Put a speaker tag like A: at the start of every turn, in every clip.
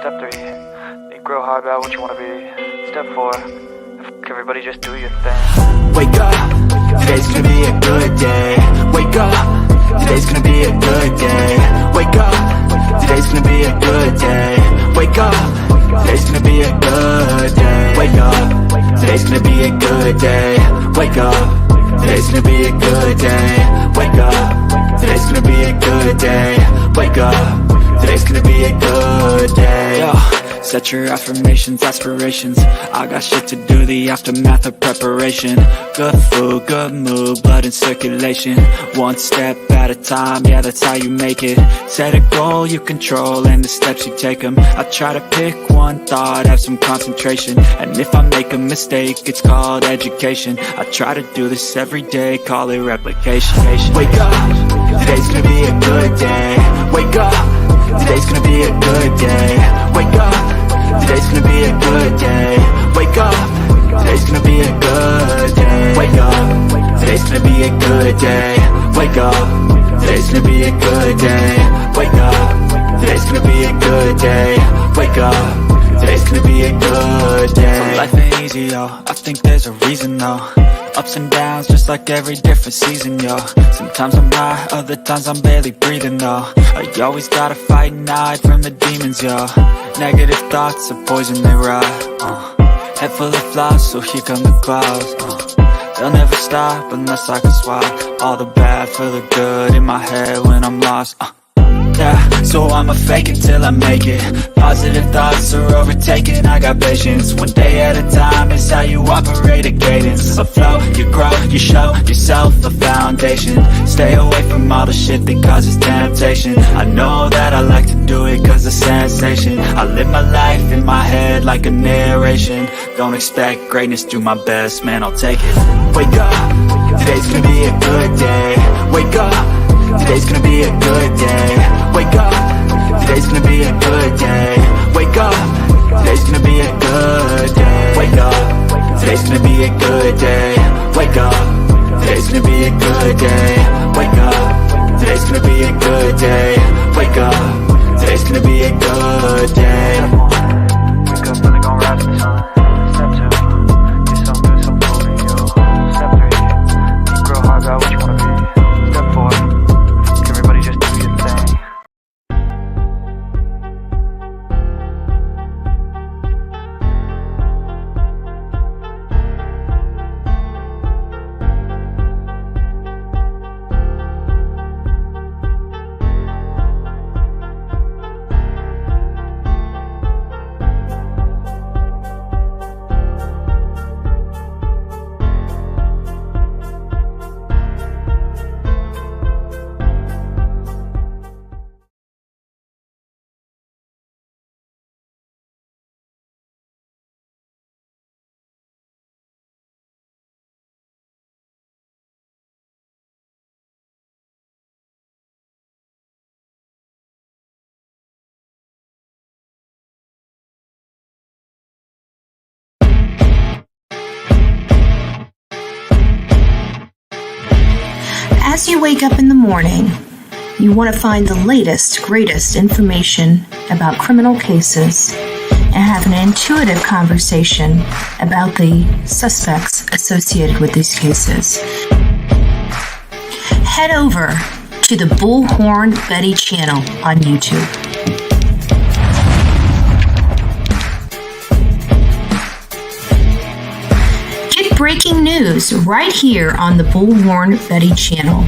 A: Step 3, think real hard about what you want to be. Step 4, everybody just do your thing.
B: Wake up, today's gonna be a good day. Wake up, today's gonna be a good day. Wake up, today's gonna be a good day. Wake up, today's gonna be a good day. Wake up, today's gonna be a good day. Wake up, today's gonna be a good day. Wake up, today's gonna be a good day. Wake up, today's gonna be a good day. Yo, set your affirmations, aspirations. I got shit to do, the aftermath of preparation. Good food, good mood, blood in circulation. One step at a time, yeah, that's how you make it. Set a goal you control and the steps you take them. I try to pick one thought, have some concentration. And if I make a mistake, it's called education. I try to do this every day, call it replication. Wake up, today's gonna be a good day. Wake up, today's gonna be a good day. Wake up, today's gonna be a good day. Wake up, today's gonna be a good day. Wake up, today's gonna be a good day. Wake up, today's gonna be a good day. Wake up, today's gonna be a good day. Wake up, today's gonna be a good day. So life ain't easy, yo, I think there's a reason though. Ups and downs, just like every different season, yo. Sometimes I'm high, other times I'm barely breathing, though. I always gotta fight and hide from the demons, yo. Negative thoughts are poison, they rot. Head full of flies, so here come the clouds. They'll never stop unless I can swap all the bad for the good in my head when I'm lost. Yeah, so I'ma fake it till I make it. Positive thoughts are overtaken, I got patience. One day at a time is how you operate a cadence. A flow, you grow, you show yourself a foundation. Stay away from all the shit that causes temptation. I know that I like to do it cause it's sensation. I live my life in my head like a narration. Don't expect greatness, do my best, man, I'll take it. Wake up, today's gonna be a good day. Wake up, today's gonna be a good day. Wake up, today's gonna be a good day. Wake up, today's gonna be a good day. Wake up, today's gonna be a good day. Wake up, today's gonna be a good day. Wake up, today's gonna be a good day. Wake up, today's gonna be a good day.
A: Wake up and they gon' rise to the sun. Step 2, get some good, some food in you. Step 3, think real hard about what you wanna be. Step 4, everybody just do your thing.
C: As you wake up in the morning, you want to find the latest, greatest information about criminal cases and have an intuitive conversation about the suspects associated with these cases. Head over to the Bullhorn Betty channel on YouTube. Breaking news right here on the Bullhorn Betty channel.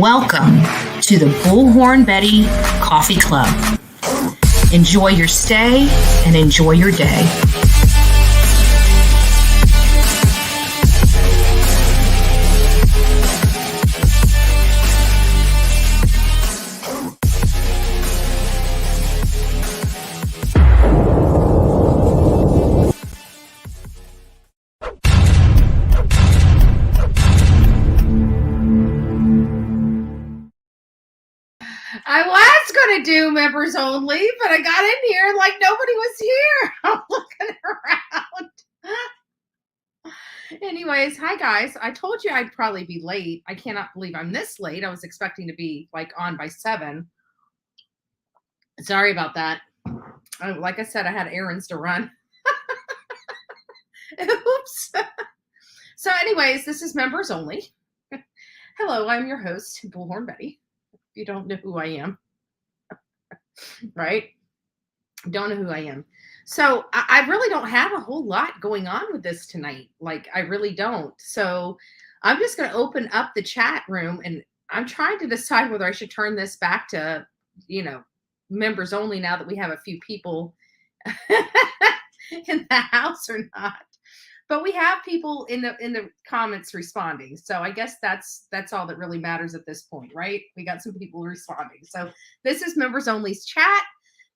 C: Welcome to the Bullhorn Betty Coffee Club. Enjoy your stay and enjoy your day.
D: I was going to do members only, but I got in here like nobody was here. I'm looking around. Anyways, hi guys. I told you I'd probably be late. I cannot believe I'm this late. I was expecting to be like on by 7. Sorry about that. Like I said, I had errands to run. Oops. So anyways, this is members only. Hello, I'm your host, Bullhorn Betty. If you don't know who I am, right? Don't know who I am. So I really don't have a whole lot going on with this tonight. Like, I really don't. So I'm just going to open up the chat room, and I'm trying to decide whether I should turn this back to, members only now that we have a few people in the house or not. But we have people in the comments responding. So I guess that's all that really matters at this point, right? We got some people responding. So this is members only's chat.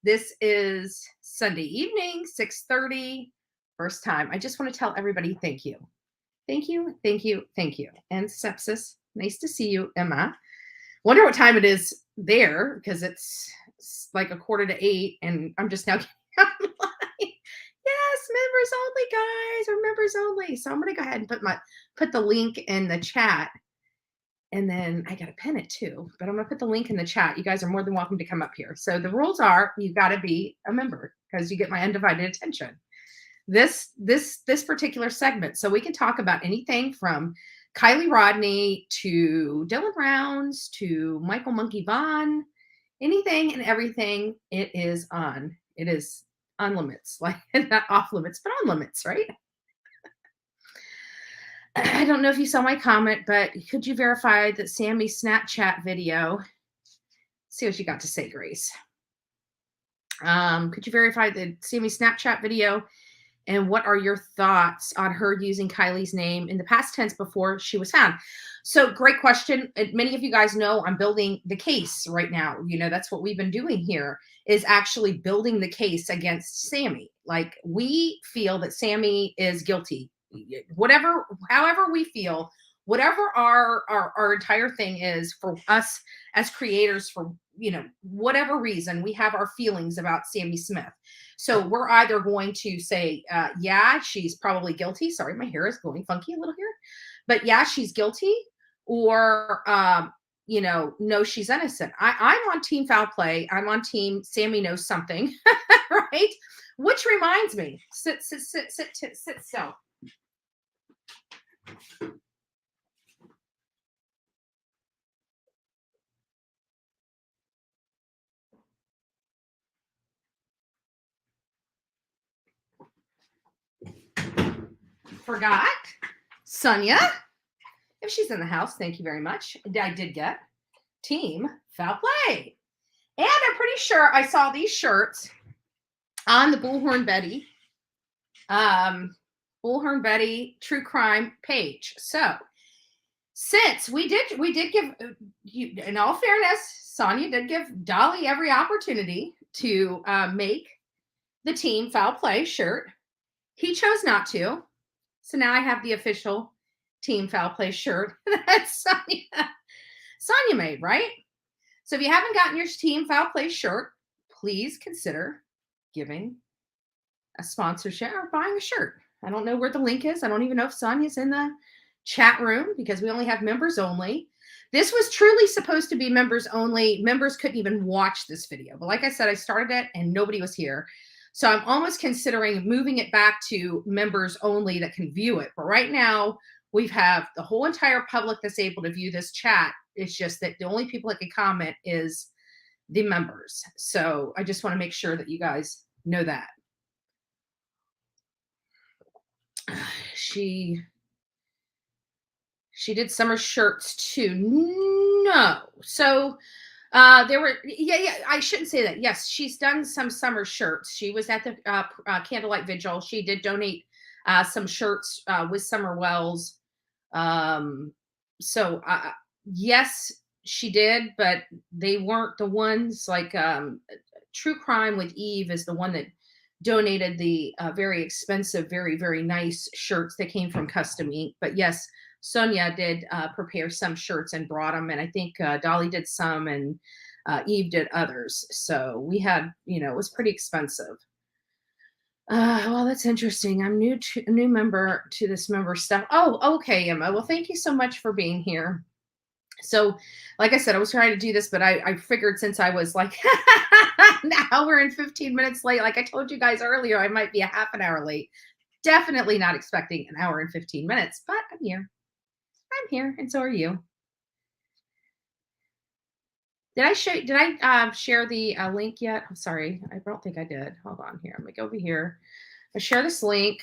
D: This is Sunday evening, 6:30. First time. I just want to tell everybody thank you. Thank you, thank you, thank you. And Sepsis, nice to see you, Emma. Wonder what time it is there, because it's like 7:45, and I'm just now getting online. Yes, members only, guys. We're members only. So I'm gonna go ahead and put the link in the chat. And then I gotta pin it too, but I'm gonna put the link in the chat. You guys are more than welcome to come up here. So the rules are you gotta be a member because you get my undivided attention. This particular segment. So we can talk about anything from Kiely Rodni to Dylan Rounds to Michael Monkey Vaughn, anything and everything. It is on limits, like not off limits, but on limits, right? I don't know if you saw my comment, but could you verify that SAMI's Snapchat video? See what you got to say, Grace. Could you verify the SAMI Snapchat video? And what are your thoughts on her using Kiely's name in the past tense before she was found? So great question. Many of you guys know I'm building the case right now. That's what we've been doing here, is actually building the case against SAMI. Like, we feel that SAMI is guilty. However we feel, whatever our entire thing is, for us as creators, for whatever reason, we have our feelings about SAMI Smith. So we're either going to say, yeah, she's probably guilty. Sorry, my hair is going funky a little here, but yeah, she's guilty, or no, she's innocent. I'm on team foul play. I'm on team SAMI knows something, right? Which reminds me, sit still. Forgot Sonia, if she's in the house, thank you very much. I did get team foul play, and I'm pretty sure I saw these shirts on the Bullhorn Betty true crime page. So since we did give you, in all fairness, Sonia did give Dolly every opportunity to make the team foul play shirt. He chose not to. So now I have the official team foul play shirt that Sonia made, right? So if you haven't gotten your team foul play shirt, please consider giving a sponsorship or buying a shirt. I don't know where the link is. I don't even know if Sonia's in the chat room because we only have members only. This was truly supposed to be members only. Members couldn't even watch this video. But like I said, I started it and nobody was here. So I'm almost considering moving it back to members only that can view it. But right now, we have the whole entire public that's able to view this chat. It's just that the only people that can comment is the members. So I just want to make sure that you guys know that. She did summer shirts too. No. So there were, I shouldn't say that. Yes, she's done some summer shirts. She was at the candlelight vigil. She did donate some shirts with Summer Wells. So yes, she did, but they weren't the ones. Like True Crime with Eve is the one that donated the very expensive, very, very nice shirts that came from Custom Ink. But yes, Sonia did prepare some shirts and brought them. And I think Dolly did some and Eve did others. So we had, it was pretty expensive. Well, that's interesting. I'm a new member to this member stuff. Oh, okay, Emma. Well, thank you so much for being here. So, like I said, I was trying to do this, but I figured since I was like an hour and 15 minutes late, like I told you guys earlier, I might be a half an hour late. Definitely not expecting an hour and 15 minutes, but I'm here. I'm here, and so are you. Did I show? Did I share the link yet? I'm sorry, I don't think I did. Hold on here. I'm gonna go over here. I share this link.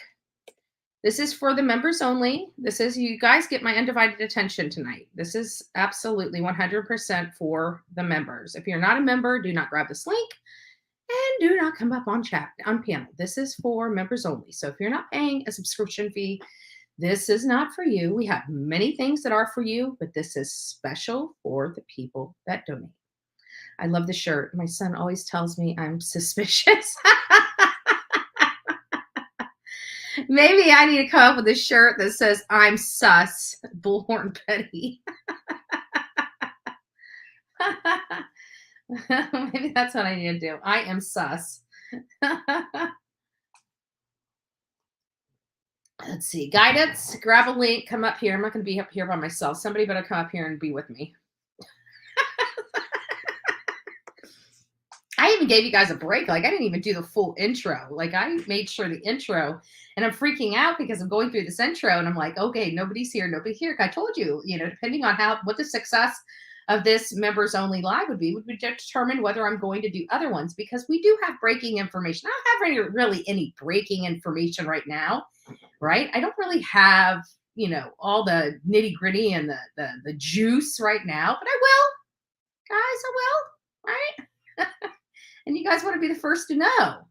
D: This is for the members only. This is, you guys get my undivided attention tonight. This is absolutely 100% for the members. If you're not a member, do not grab this link and do not come up on chat, on panel. This is for members only. So if you're not paying a subscription fee, this is not for you. We have many things that are for you, but this is special for the people that donate. I love the shirt. My son always tells me I'm suspicious. Maybe I need to come up with a shirt that says I'm sus, Bullhorn Betty. Maybe that's what I need to do. I am sus. Let's see. Guidance, grab a link, come up here. I'm not going to be up here by myself. Somebody better come up here and be with me. I even gave you guys a break. Like, I didn't even do the full intro. Like, I made sure the intro, and I'm freaking out because I'm going through this intro and I'm like, okay, nobody's here, nobody here. I told you, depending on what the success of this members only live would determine whether I'm going to do other ones, because we do have breaking information. I don't have really any breaking information right now, right? I don't really have, all the nitty gritty and the juice right now, but I will, guys, I will, right? And you guys want to be the first to know.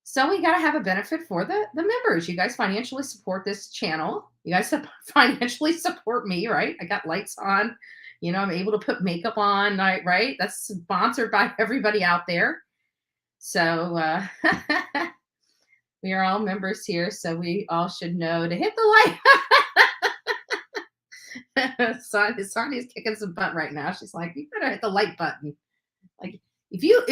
D: So we got to have a benefit for the members. You guys financially support this channel. You guys financially support me, right? I got lights on. I'm able to put makeup on, right? That's sponsored by everybody out there. So we are all members here, so we all should know to hit the like. Sonia's kicking some butt right now. She's like, you better hit the like button. Like, if you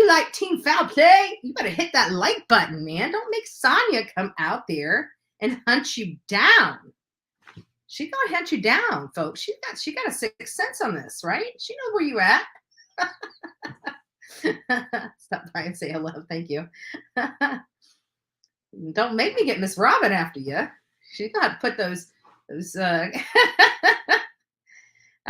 D: like team foul play, you better hit that like button, man. Don't make Sonia come out there and hunt you down. She's gonna hunt you down, folks. She got a sixth sense on this, right? She knows where you at. Stop by and say hello. Thank you. Don't make me get Miss Robin after you. She got to put those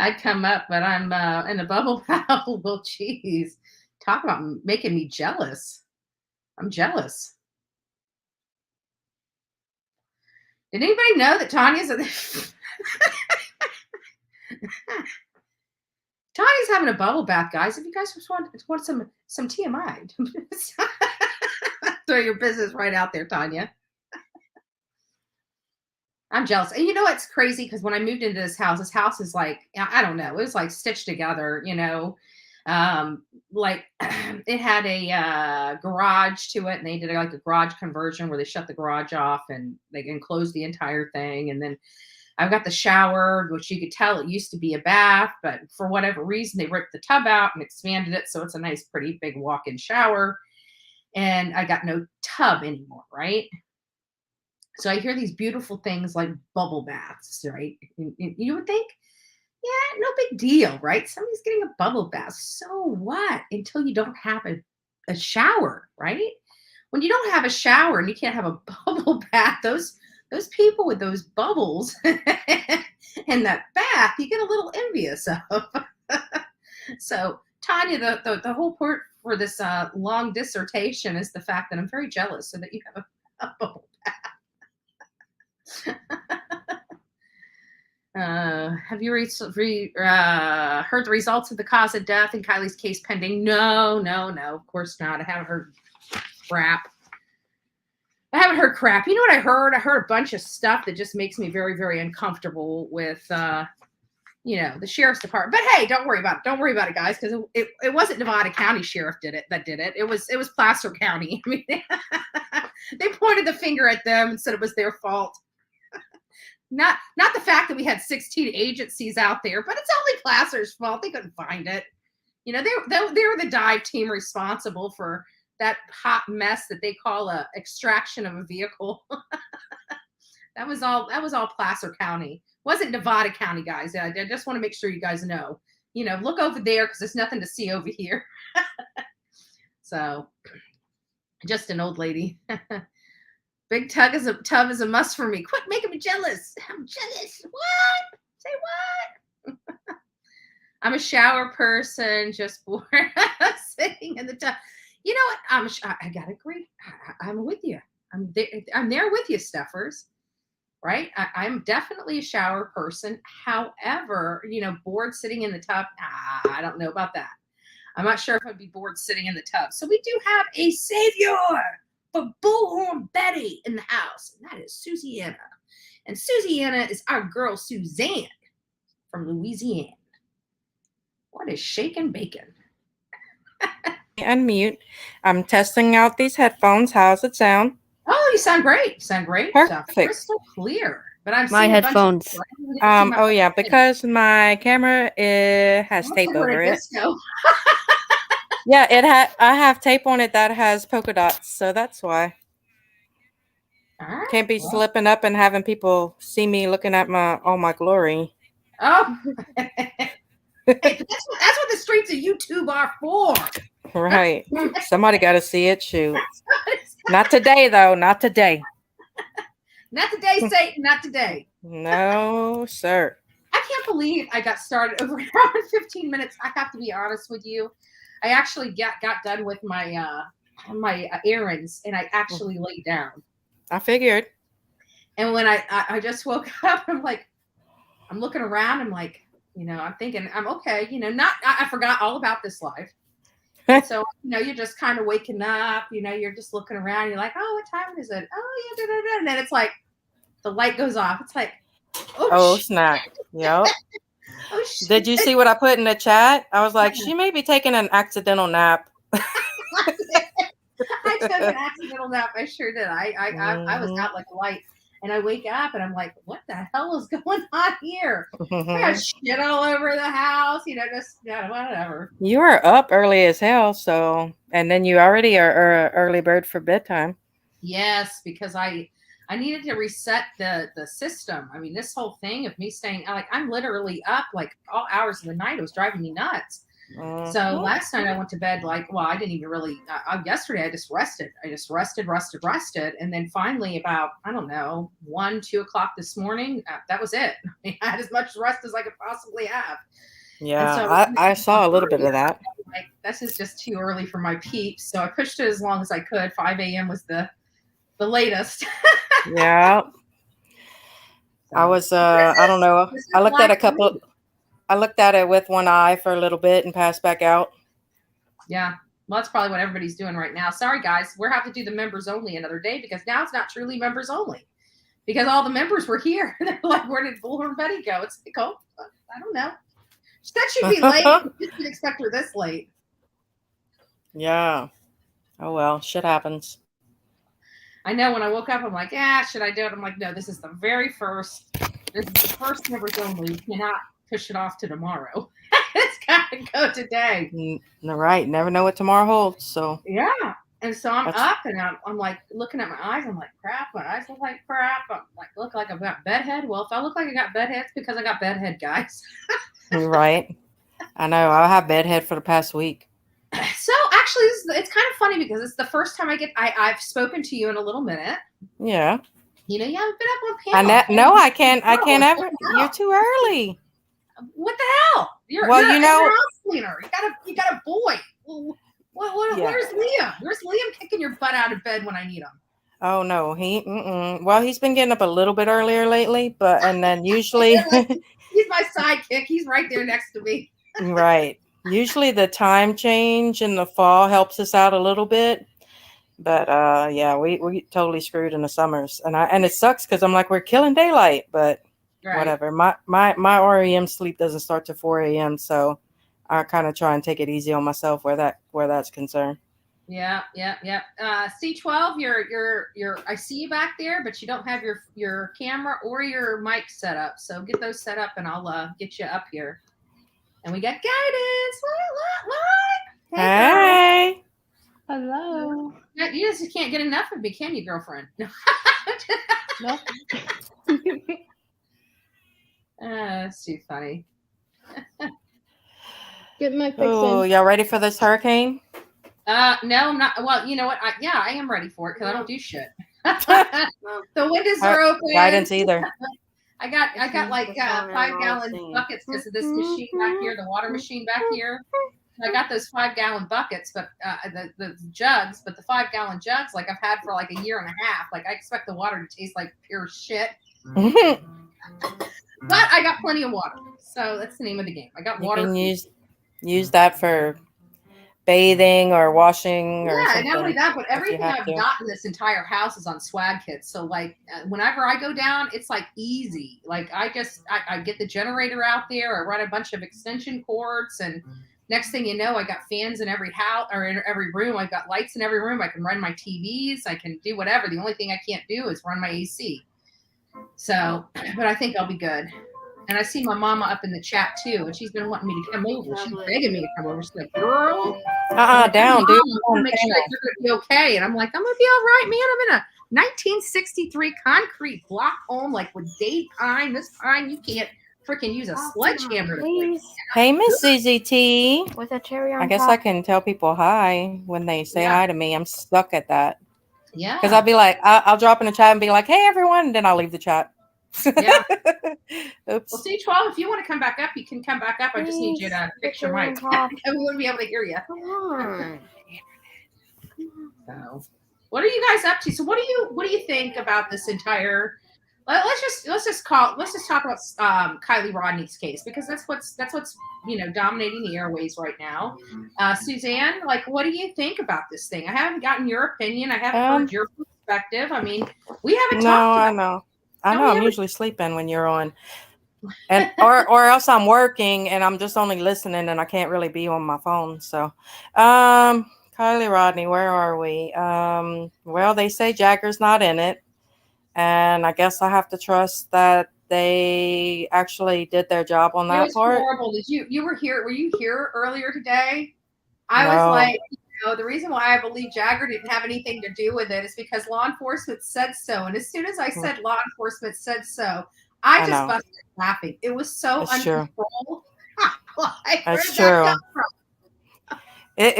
D: I'd come up, but I'm in the bubble bowel. Well, geez, talk about making me jealous. I'm jealous. Did anybody know that Tanya's Tanya's having a bubble bath, guys? If you guys just want some TMI, throw your business right out there, Tanya. I'm jealous. And you know what's crazy? Because when I moved into this house is like, I don't know, it was like stitched together, like it had a garage to it, and they did like a garage conversion where they shut the garage off and they enclosed the entire thing. And then I've got the shower, which you could tell it used to be a bath, but for whatever reason, they ripped the tub out and expanded it. So it's a nice, pretty big walk-in shower. And I got no tub anymore, right? So I hear these beautiful things like bubble baths, right? And you would think, yeah, no big deal, right? Somebody's getting a bubble bath. So what? Until you don't have a shower, right? When you don't have a shower and you can't have a bubble bath, those people with those bubbles and that bath, you get a little envious of. So Tanya, the whole part for this long dissertation is the fact that I'm very jealous so that you have a bubble bath. Have you heard the results of the cause of death in Kiely's case pending? No, of course not. I haven't heard crap. You know what I heard? I heard a bunch of stuff that just makes me very, very uncomfortable with, the sheriff's department. But hey, don't worry about it. Don't worry about it, guys, because it wasn't Nevada County Sheriff that did it. It was Placer County. I mean, they pointed the finger at them and said it was their fault. Not the fact that we had 16 agencies out there, but it's only Placer's fault. They couldn't find it. They were the dive team responsible for that hot mess that they call a extraction of a vehicle. That was all Placer County. Wasn't Nevada County, guys. I just want to make sure you guys know. Look over there because there's nothing to see over here. So, just an old lady. Big tub is a must for me. Quit making me jealous. I'm jealous. What? Say what? I'm a shower person, just bored sitting in the tub. You know what? I gotta agree. I'm with you. I'm there with you, Steffers. Right? I'm definitely a shower person. However, bored sitting in the tub. I don't know about that. I'm not sure if I'd be bored sitting in the tub. So we do have a savior for Bullhorn Betty in the house, and that is Susiana. And Susiana is our girl Suzanne from Louisiana. What is shaking bacon?
E: Unmute. I'm testing out these headphones. How's it sound?
D: Oh, you sound great. You sound great.
E: Perfect.
D: Crystal clear. But I'm
F: My
D: seeing
F: headphones.
E: Oh yeah, because my camera has tape over it. Yeah, I have tape on it that has polka dots, so that's why.
D: Right,
E: can't be slipping up and having people see me looking at all my glory.
D: Oh, hey, that's what the streets of YouTube are for.
E: Right. Somebody got to see it. Shoot. Not today, though. Not today.
D: Not today, Satan. Not today.
E: No, sir.
D: I can't believe I got started over an hour and 15 minutes. I have to be honest with you. I actually got done with my errands, and I actually laid down.
E: I figured. And
D: when I just woke up, I'm looking around. I'm like, I'm thinking I'm okay. I forgot all about this life. So, you're just kind of waking up, you're just looking around. You're like, oh, what time is it? Oh, yeah, da, da, da. And then it's like the light goes off. It's like,
E: oh snap. Yep.
D: Oh, shit.
E: Did you see what I put in the chat? I was like, she may be taking an accidental nap.
D: I took an accidental nap. I sure did. I was out like a light. And I wake up and I'm like, what the hell is going on here? I got shit all over the house, whatever.
E: You are up early as hell, so, and then you already are an early bird for bedtime.
D: Yes, because I needed to reset the system. I mean, this whole thing of me staying, I'm literally up like all hours of the night. It was driving me nuts. So last night I went to bed I didn't even really, yesterday I just rested. I just rested. And then finally about, I don't know, 1, 2 o'clock this morning, that was it. I had as much rest as I could possibly have.
E: Yeah, so I saw a little bit of that.
D: This is just too early for my peeps. So I pushed it as long as I could. 5 a.m. was the latest.
E: Yeah. I was, I don't know. I looked at a couple. I looked at it with one eye for a little bit and passed back out.
D: Yeah. Well, that's probably what everybody's doing right now. Sorry, guys. We'll have to do the members only another day because now it's not truly members only because all the members were here. They're like, where did Bullhorn Betty go? It's like, oh, I don't know. She said she'd be late. I didn't expect her this late.
E: Yeah. Oh, well, shit happens.
D: I know when I woke up, I'm like, should I do it? I'm like, no, this is the very first. This is the first members only. You cannot push it off to tomorrow. It's got to go today.
E: Right. Never know what tomorrow holds. So
D: yeah. And so I'm up and I'm like looking at my eyes. I'm like, crap. My eyes look like crap. I'm like, look like I've got bedhead. Well, if I look like I got bedhead, it's because I got bedhead, guys.
E: Right. I know. I have bedhead for the past week.
D: So actually, it's kind of funny because it's the first time I've spoken to you in a little minute.
E: Yeah.
D: You haven't been up on panel.
E: No, I can't ever. You're too early.
D: What the hell? You're a house cleaner. You got a boy. Where's Liam? Where's Liam kicking your butt out of bed when I need him?
E: Oh no, well, he's been getting up a little bit earlier lately, and then usually
D: he's my sidekick. He's right there next to me.
E: Right. Usually the time change in the fall helps us out a little bit. But yeah, we totally screwed in the summers. And it sucks because I'm like, we're killing daylight, but whatever. My REM sleep doesn't start till 4 a.m. So I kind of try and take it easy on myself where that's concerned.
D: Yeah. C12, you're I see you back there, but you don't have your camera or your mic set up. So get those set up and I'll get you up here. And we got guidance. What?
E: Hey.
F: Hello.
D: You just can't get enough of me, can you, girlfriend? No.
F: No.
D: That's too funny.
F: Get my
E: Oh,
F: fixin'.
E: y'all ready for this hurricane?
D: No, I'm not. Well, you know what? I am ready for it because I don't do shit. The windows are open.
E: Guidance either.
D: I got like 5-gallon buckets because of this machine back here, the water machine back here. I got those 5-gallon buckets, but the jugs, but the 5-gallon jugs, like I've had for like a year and a half. Like I expect the water to taste like pure shit. But I got plenty of water, so that's the name of the game. I got water.
E: You can use that for bathing or washing or
D: Yeah,
E: something.
D: and not only that, but everything I've
E: to.
D: got in this entire house is on swag kits. So like whenever I go down, it's like easy. Like I get the generator out there. I run a bunch of extension cords, and next thing you know, I got fans in every house or in every room. I've got lights in every room. I can run my TVs. I can do whatever. The only thing I can't do is run my AC. So, but I think I'll be good. And I see my mama up in the chat too, and she's been wanting me to come over. She's begging me to come over. She's like, "Girl,
E: down, dude.
D: make sure that you're gonna be okay." And I'm like, "I'm gonna be all right, man. I'm in a 1963 concrete block home, like with date pine. This pine, you can't freaking use a sledgehammer to fix.
E: Hey, Miss CZT.
F: With a cherry on
E: I guess
F: top.
E: I can tell people hi when they say hi to me. I'm stuck at that.
D: Yeah.
E: Because I'll be like, I'll drop in the chat and be like, "Hey, everyone," and then I'll leave the chat.
D: Yeah.
E: Oops.
D: Well, C12, if you want to come back up, you can come back up. I just need you to fix your mic. And we wouldn't be able to hear you.
F: Come on.
D: So, what are you guys up to? So, what do you think about this entire? Let's just talk about Kiely Rodni's case, because that's what's dominating the airways right now. Suzanne, like, what do you think about this thing? I haven't gotten your opinion. I haven't heard your perspective. I mean, we haven't talked about.
E: I know. I'm usually sleeping when you're on, and or else I'm working and I'm just only listening and I can't really be on my phone. So, Kiely Rodni, where are we? Well, they say Jagger's not in it, and I guess I have to trust that they actually did their job on that part.
D: It was horrible. You were here? Were you here earlier today? I was like, the reason why I believe Jagger didn't have anything to do with it is because law enforcement said so. And as soon as I said law enforcement said so, I just busted laughing. It was so uncontrolled. Like,
E: that's true.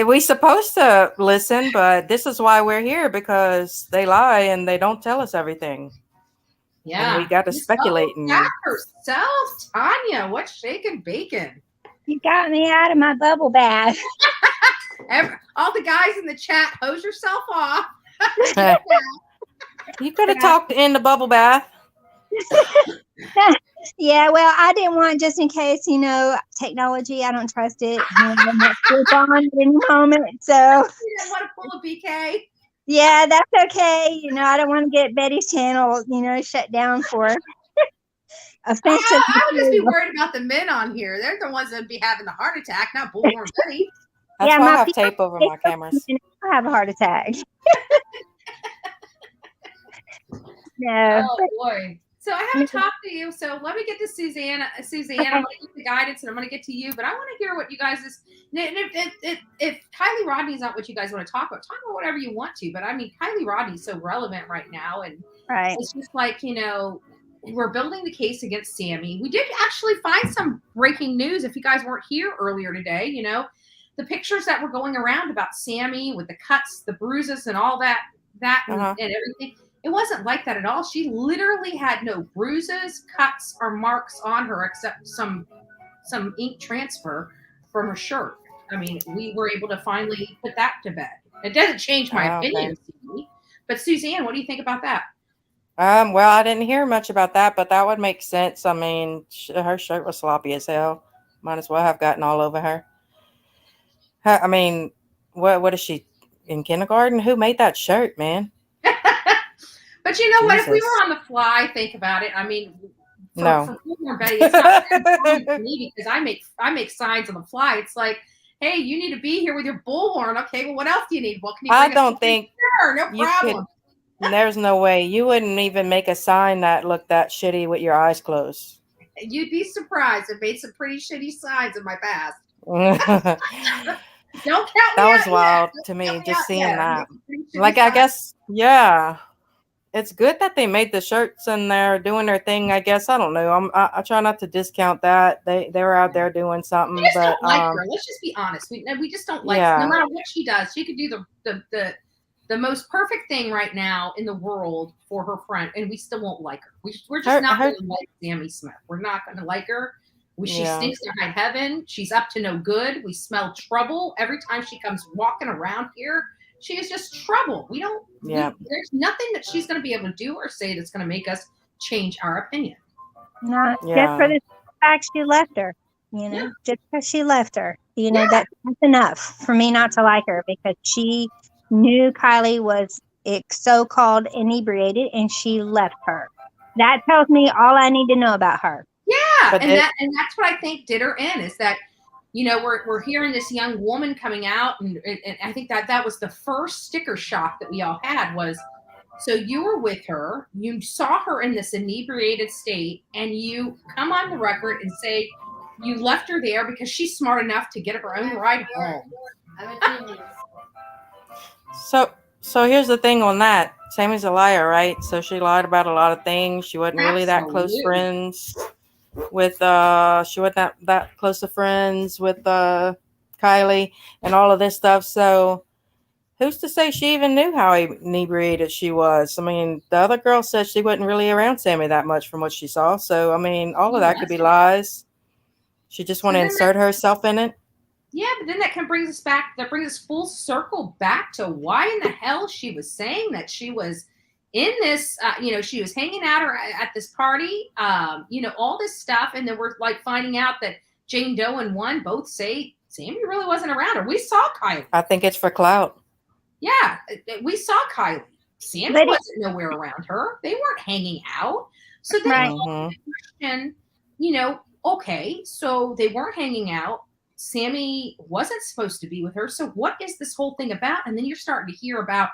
E: We supposed to listen, but this is why we're here, because they lie and they don't tell us everything. Yeah, and we got to speculate.
D: Herself, Tanya, what's shaking bacon?
G: You got me out of my bubble bath.
D: All the guys in the chat, hose yourself off.
E: You could have talked in the bubble bath.
G: Yeah, well, I didn't want, just in case, technology, I don't trust it. It's on at any moment. So
D: you didn't want to pull a BK.
G: Yeah, that's okay. I don't want to get Betty's channel, shut down for offensive.
D: I would just be worried about the men on here. They're the ones that would be having the heart attack, not Bullhorn Betty.
E: That's why I have tape over my cameras.
G: I have a heart attack. No.
D: Oh boy. So I haven't talked to you. So let me get to Suzanne. Suzanne, I'm going to get the guidance and I'm going to get to you. But I want to hear what you guys is. If Kiely Rodni is not what you guys want to talk about whatever you want to. But I mean, Kiely Rodni is so relevant right now, and it's just like we're building the case against SAMI. We did actually find some breaking news. If you guys weren't here earlier today, the pictures that were going around about SAMI with the cuts, the bruises, and all that and everything. It wasn't like that at all. She literally had no bruises, cuts, or marks on her except some ink transfer from her shirt. I mean, we were able to finally put that to bed. It doesn't change my opinion, but Suzanne, what do you think about that?
E: Well, I didn't hear much about that, but that would make sense. I mean, her shirt was sloppy as hell. Might as well have gotten all over her. I mean, what is she, in kindergarten? Who made that shirt, man?
D: But you know what? If we were on the fly, think about it. I mean, for Bullhorn Betty, it's not funny to me because I make signs on the fly. It's like, hey, you need to be here with your bullhorn. Okay, well, what else do you need? Well, can you bring
E: I don't think
D: sure, no problem.
E: There's no way you wouldn't even make a sign that looked that shitty with your eyes closed.
D: You'd be surprised. I've made some pretty shitty signs in my past. Don't count me
E: That was
D: out
E: wild
D: yet.
E: to me, just seeing
D: yet.
E: that. Like, I guess, yeah. it's good that they made the shirts and they're doing their thing. I guess I don't know. I try not to discount that they're out there doing
D: We
E: something,
D: just
E: but
D: don't like her. Let's just be honest. We just don't like. No
E: yeah,
D: matter what she does, she could do the most perfect thing right now in the world for her friend, and we still won't like her. We're just not going to like Sammy Smith. We're not going to like her. She stinks to high heaven. She's up to no good. We smell trouble every time she comes walking around here. She is just trouble. We don't.
E: Yeah.
D: There's nothing that she's going to be able to do or say that's going to make us change our opinion.
G: Not just for the fact she left her. Just because she left her. That's enough for me not to like her, because she knew Kiely was so-called inebriated and she left her. That tells me all I need to know about her.
D: Yeah, and that's what I think did her in, is that, we're hearing this young woman coming out, and I think that was the first sticker shock that we all had was, so you were with her, you saw her in this inebriated state, and you come on the record and say you left her there because she's smart enough to get her own ride home.
E: So here's the thing on that. Sammy's a liar, right? So she lied about a lot of things. She wasn't really that close friends with she wasn't that close of friends with Kiely and all of this stuff. So who's to say she even knew how inebriated she was? I mean, the other girl said she wasn't really around Sammy that much from what she saw. So I mean, all of that could be lies. She just want to insert herself in it.
D: Yeah, but then that brings us full circle back to why in the hell she was saying that she was in this, she was hanging out at this party, all this stuff. And then we're like finding out that Jane Doe and one both say Sammy really wasn't around her. We saw Kiely.
E: I think it's for clout.
D: Yeah, we saw Kiely. Sammy wasn't nowhere around her. They weren't hanging out. So then the question, okay, so they weren't hanging out. Sammy wasn't supposed to be with her. So what is this whole thing about? And then you're starting to hear about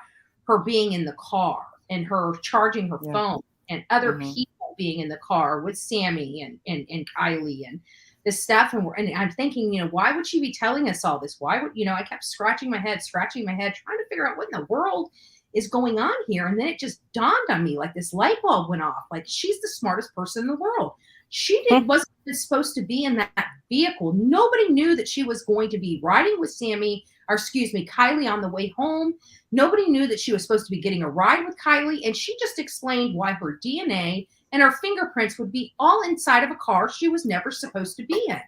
D: her being in the car and her charging her phone and other people being in the car with Sammy and Kiely and this stuff. And I'm thinking, why would she be telling us all this? Why would, I kept scratching my head, trying to figure out what in the world is going on here. And then it just dawned on me, like this light bulb went off. Like, she's the smartest person in the world. She wasn't supposed to be in that vehicle. Nobody knew that she was going to be riding with Kiely on the way home. Nobody knew that she was supposed to be getting a ride with Kiely. And she just explained why her DNA and her fingerprints would be all inside of a car she was never supposed to be in.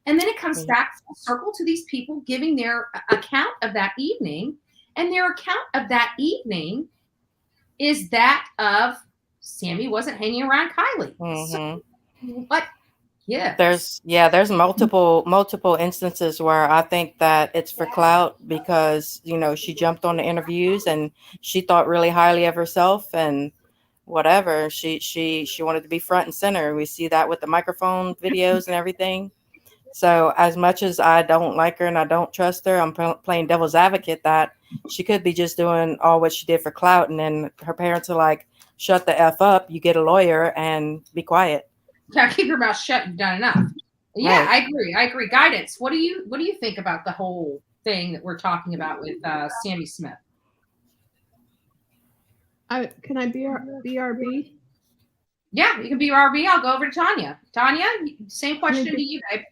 D: And then it comes back full circle to these people giving their account of that evening. And their account of that evening is that of Sammy wasn't hanging around Kiely. So, what? Yeah.
E: There's multiple instances where I think that it's for clout because, she jumped on the interviews and she thought really highly of herself and whatever. She wanted to be front and center. We see that with the microphone videos and everything. So as much as I don't like her and I don't trust her, I'm playing devil's advocate that she could be just doing all what she did for clout. And then her parents are like, shut the F up. You get a lawyer and be quiet.
D: Yeah, keep your mouth shut. You've done enough. Yeah, right. I agree. Guidance. What do you think about the whole thing that we're talking about with Sammy Smith?
F: Can I be BRB?
D: Yeah, you can be RB. I'll go over to Tanya. Tanya, same question to you, babe.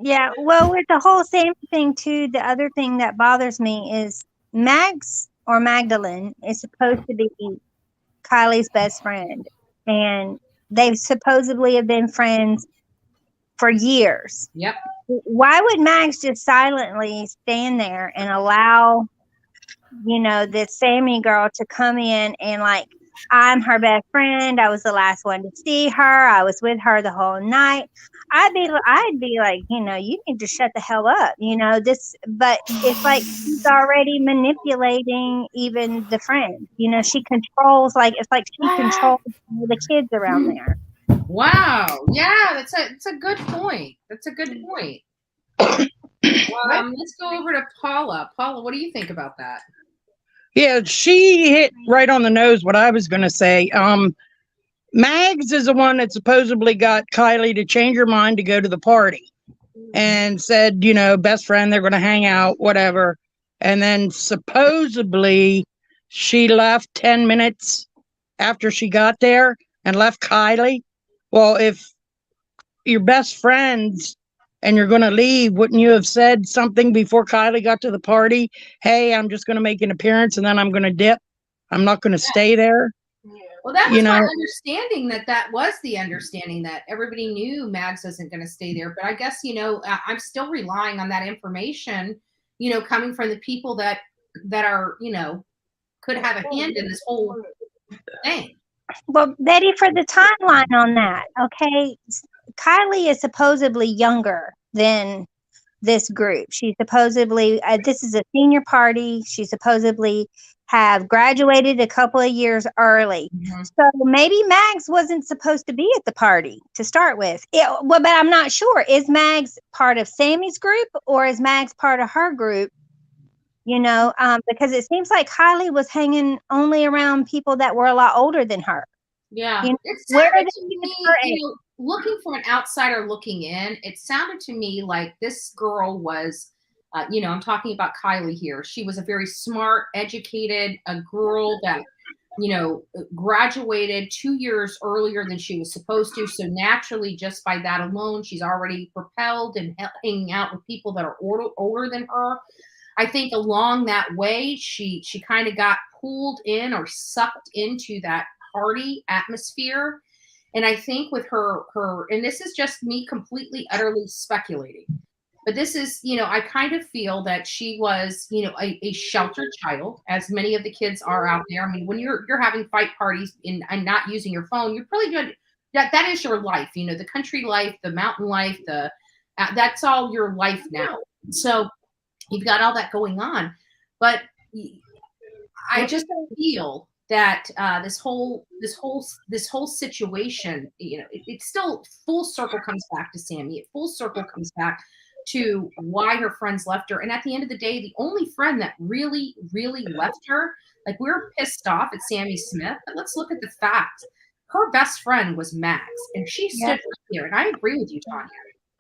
G: Yeah, well, with the whole same thing too, the other thing that bothers me is Mags or Magdalene is supposed to be Kiely's best friend, and they supposedly have been friends for years.
D: Yep.
G: Why would Mags just silently stand there and allow, this Sammy girl to come in and like, I'm her best friend. I was the last one to see her. I was with her the whole night. I'd be like, you need to shut the hell up, but it's like she's already manipulating even the friend. She controls, it's like she controls the kids around there.
D: Wow. Yeah, that's a good point. That's a good point. Let's go over to Paula. Paula, what do you think about that?
H: Yeah, she hit right on the nose what I was going to say. Mags is the one that supposedly got Kiely to change her mind to go to the party and said, best friend, they're going to hang out, whatever. And then supposedly she left 10 minutes after she got there and left Kiely. Well, if you're best friends and you're going to leave, wouldn't you have said something before Kiely got to the party? Hey, I'm just going to make an appearance and then I'm going to dip. I'm not going to stay there.
D: Well, that
H: You
D: was my
H: know,
D: understanding, that was the understanding, that everybody knew Mags wasn't going to stay there. But I guess, I'm still relying on that information, coming from the people that are, could have a hand in this whole thing.
G: Well, Betty, for the timeline on that, okay, Kiely is supposedly younger than this group. She supposedly, this is a senior party. She supposedly have graduated a couple of years early.
D: Mm-hmm.
G: So maybe Mags wasn't supposed to be at the party to start with. But I'm not sure. Is Mags part of Sammy's group or is Mags part of her group? Because it seems like Kiely was hanging only around people that were a lot older than her.
D: Yeah.
G: You know,
D: It
G: where
D: sounded
G: did
D: to
G: she
D: me,
G: get her age?
D: looking from an outsider looking in, it sounded to me like this girl was, I'm talking about Kiely here. She was a very smart, educated, a girl that, graduated 2 years earlier than she was supposed to. So naturally, just by that alone, she's already propelled and hanging out with people that are older than her. I think along that way, she kind of got pulled in or sucked into that party atmosphere. And I think with her, and this is just me completely, utterly speculating, but this is, I kind of feel that she was, a sheltered child, as many of the kids are out there. I mean, when you're having fight parties and not using your phone, you're probably good. That is your life, the country life, the mountain life, that's all your life now. So you've got all that going on, but I just feel that this whole situation, it still full circle comes back to Sammy. It full circle comes back to why her friends left her. And at the end of the day, the only friend that really, really left her, like, we're pissed off at Sammy Smith, but let's look at the facts. Her best friend was Max, and she stood right here. And I agree with you, Tanya.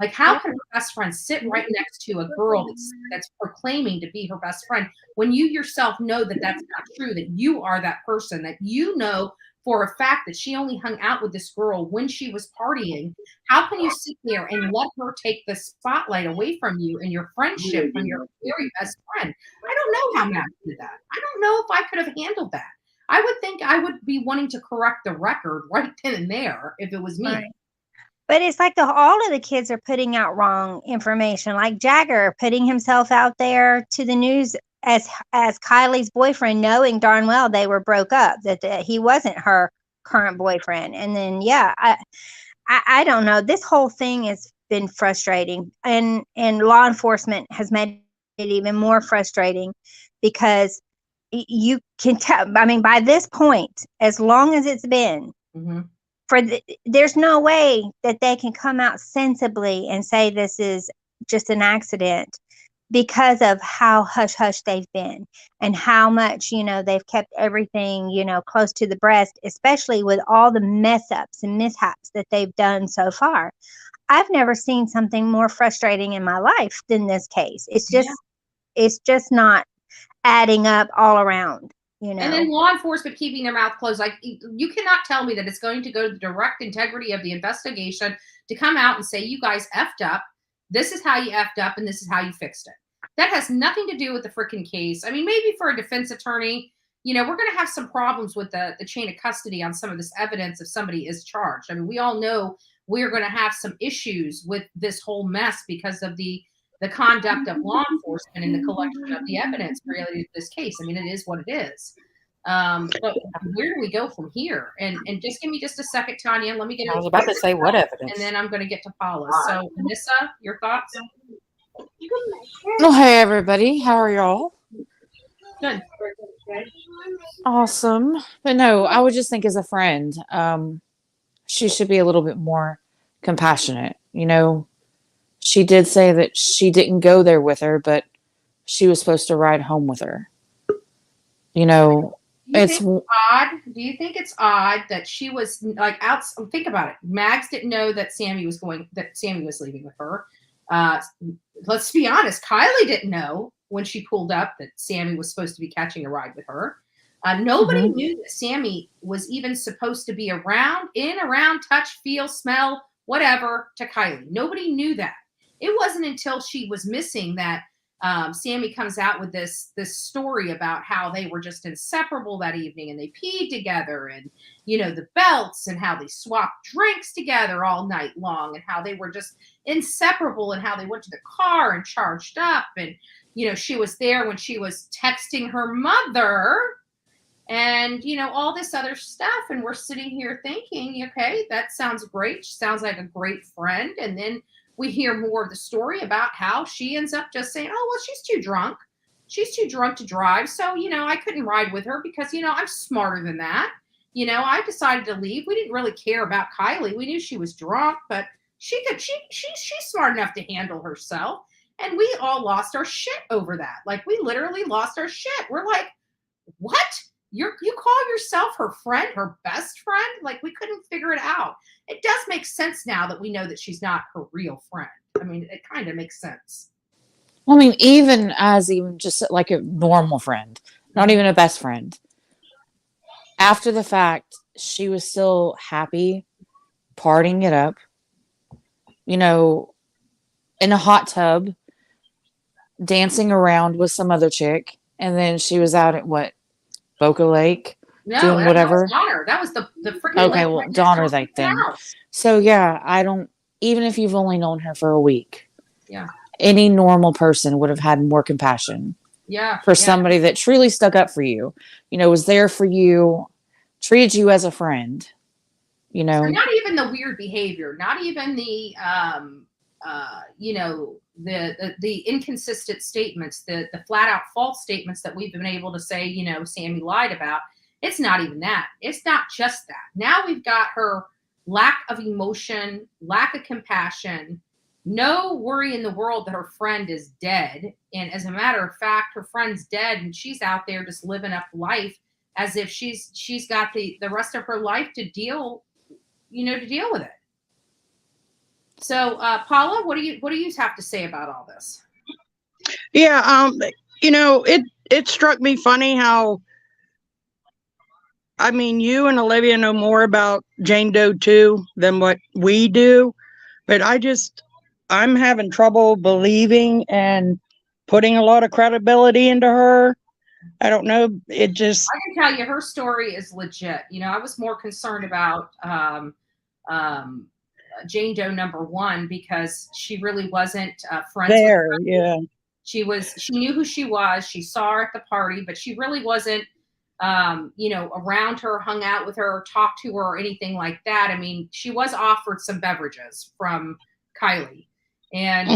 D: Like, how can her best friend sit right next to a girl that's proclaiming to be her best friend when you yourself know that that's not true, that you are that person, that you know for a fact that she only hung out with this girl when she was partying? How can you sit there and let her take the spotlight away from you and your friendship from your very best friend? I don't know how Max did that. I don't know if I could have handled that. I would think I would be wanting to correct the record right then and there if it was me.
G: Right. But it's like all of the kids are putting out wrong information, like Jagger putting himself out there to the news as Kiely's boyfriend, knowing darn well they were broke up, that he wasn't her current boyfriend. And then, I don't know. This whole thing has been frustrating, and law enforcement has made it even more frustrating because you can tell. I mean, by this point, as long as it's been.
D: Mm-hmm.
G: There's no way that they can come out sensibly and say this is just an accident because of how hush-hush they've been and how much, they've kept everything, close to the breast, especially with all the mess-ups and mishaps that they've done so far. I've never seen something more frustrating in my life than this case. It's just not adding up all around. And
D: then law enforcement keeping their mouth closed. Like, you cannot tell me that it's going to go to the direct integrity of the investigation to come out and say, you guys effed up. This is how you effed up, and this is how you fixed it. That has nothing to do with the freaking case. I mean, maybe for a defense attorney, we're going to have some problems with the chain of custody on some of this evidence if somebody is charged. I mean, we all know we're going to have some issues with this whole mess because of the conduct of law enforcement and the collection of the evidence related to this case. I mean, it is what it is. But where do we go from here? And just give me just a second, Tanya. Let me get.
E: I was about to say what evidence,
D: and then I'm going to get to Paula. So, Anissa, your thoughts?
I: Oh, hey everybody, how are y'all?
D: Good.
I: Awesome. But no, I would just think as a friend, she should be a little bit more compassionate. She did say that she didn't go there with her, but she was supposed to ride home with her. It's
D: odd. Do you think it's odd that she was like out? Think about it. Mags didn't know that Sammy was leaving with her. Let's be honest. Kiely didn't know when she pulled up that Sammy was supposed to be catching a ride with her. Nobody
I: Mhm.
D: knew that Sammy was even supposed to be around, touch, feel, smell, whatever to Kiely. Nobody knew that. It wasn't until she was missing that Sammy comes out with this story about how they were just inseparable that evening, and they peed together, and the belts, and how they swapped drinks together all night long, and how they were just inseparable, and how they went to the car and charged up, and she was there when she was texting her mother, and all this other stuff, and we're sitting here thinking, okay, that sounds great. She sounds like a great friend. And then we hear more of the story about how she ends up just saying, oh, well, she's too drunk to drive, so I couldn't ride with her because I'm smarter than that. I decided to leave. We didn't really care about Kiely. We knew she was drunk, but she's smart enough to handle herself. And we all lost our shit over that. Like, we literally lost our shit. We're like, what? You call yourself her friend, her best friend? Like, we couldn't figure it out. It does make sense now that we know that she's not her real friend. I mean, it kind of makes sense.
I: I mean, even just like a normal friend, not even a best friend. After the fact, she was still happy, partying it up, in a hot tub, dancing around with some other chick. And then she was out at what? Boca Lake,
D: No,
I: doing whatever.
D: That was Donner. That was the freaking
I: Okay,
D: lake
I: well,
D: right
I: Donner
D: next door
I: Lake
D: to the
I: then.
D: house.
I: So yeah, I don't. Even if you've only known her for a week,
D: Yeah,
I: any normal person would have had more compassion
D: yeah,
I: for somebody that truly stuck up for you. Was there for you, treated you as a friend.
D: So not even the weird behavior, not even the the inconsistent statements, the flat out false statements that we've been able to say, Sammy lied about. It's not even that. It's not just that. Now we've got her lack of emotion, lack of compassion, no worry in the world that her friend is dead. And as a matter of fact, her friend's dead, and she's out there just living up life as if she's got the rest of her life to deal with it. So, Paula, what do you have to say about all this?
H: Yeah, it struck me funny how, I mean, you and Olivia know more about Jane Doe 2 than what we do, but I'm having trouble believing and putting a lot of credibility into her. I don't know. It just.
D: I can tell you her story is legit. I was more concerned about Jane Doe number 1 because she really wasn't friends with her.
H: Yeah.
D: She knew who she was. She saw her at the party, but she really wasn't, around her, hung out with her, talked to her, or anything like that. I mean, she was offered some beverages from Kiely. And,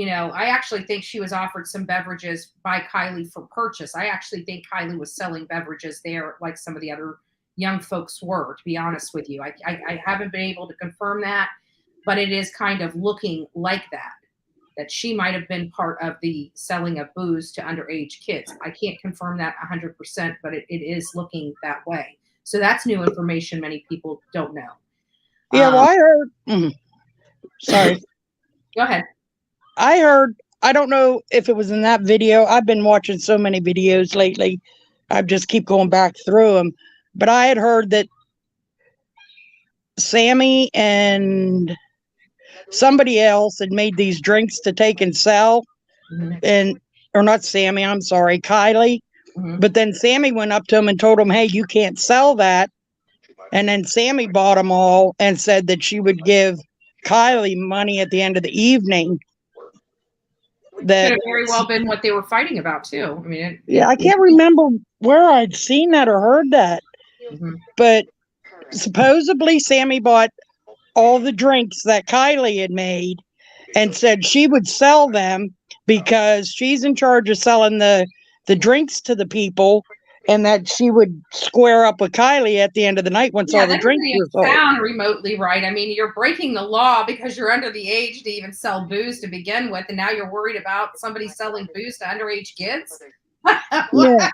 D: I actually think she was offered some beverages by Kiely for purchase. I actually think Kiely was selling beverages there like some of the other young folks were, to be honest with you. I haven't been able to confirm that, but it is kind of looking like that she might have been part of the selling of booze to underage kids. I can't confirm that 100%, but it is looking that way. So that's new information many people don't know.
H: Yeah, well, I heard. Sorry.
D: Go ahead.
H: I heard, I don't know if it was in that video. I've been watching so many videos lately. I just keep going back through them. But I had heard that Sammy and somebody else had made these drinks to take and sell. Or not Sammy, I'm sorry, Kiely. But then Sammy went up to him and told him, hey, you can't sell that. And then Sammy bought them all and said that she would give Kiely money at the end of the evening. That
D: could have very well been what they were fighting about too. I mean,
H: I can't remember where I'd seen that or heard that. But supposedly Sammy bought all the drinks that Kiely had made and said she would sell them because she's in charge of selling the drinks to the people, and that she would square up with Kiely at the end of the night once all the drinks were sold.
D: Sound remotely right. I mean, you're breaking the law because you're under the age to even sell booze to begin with, and now you're worried about somebody selling booze to underage kids.
H: Yeah.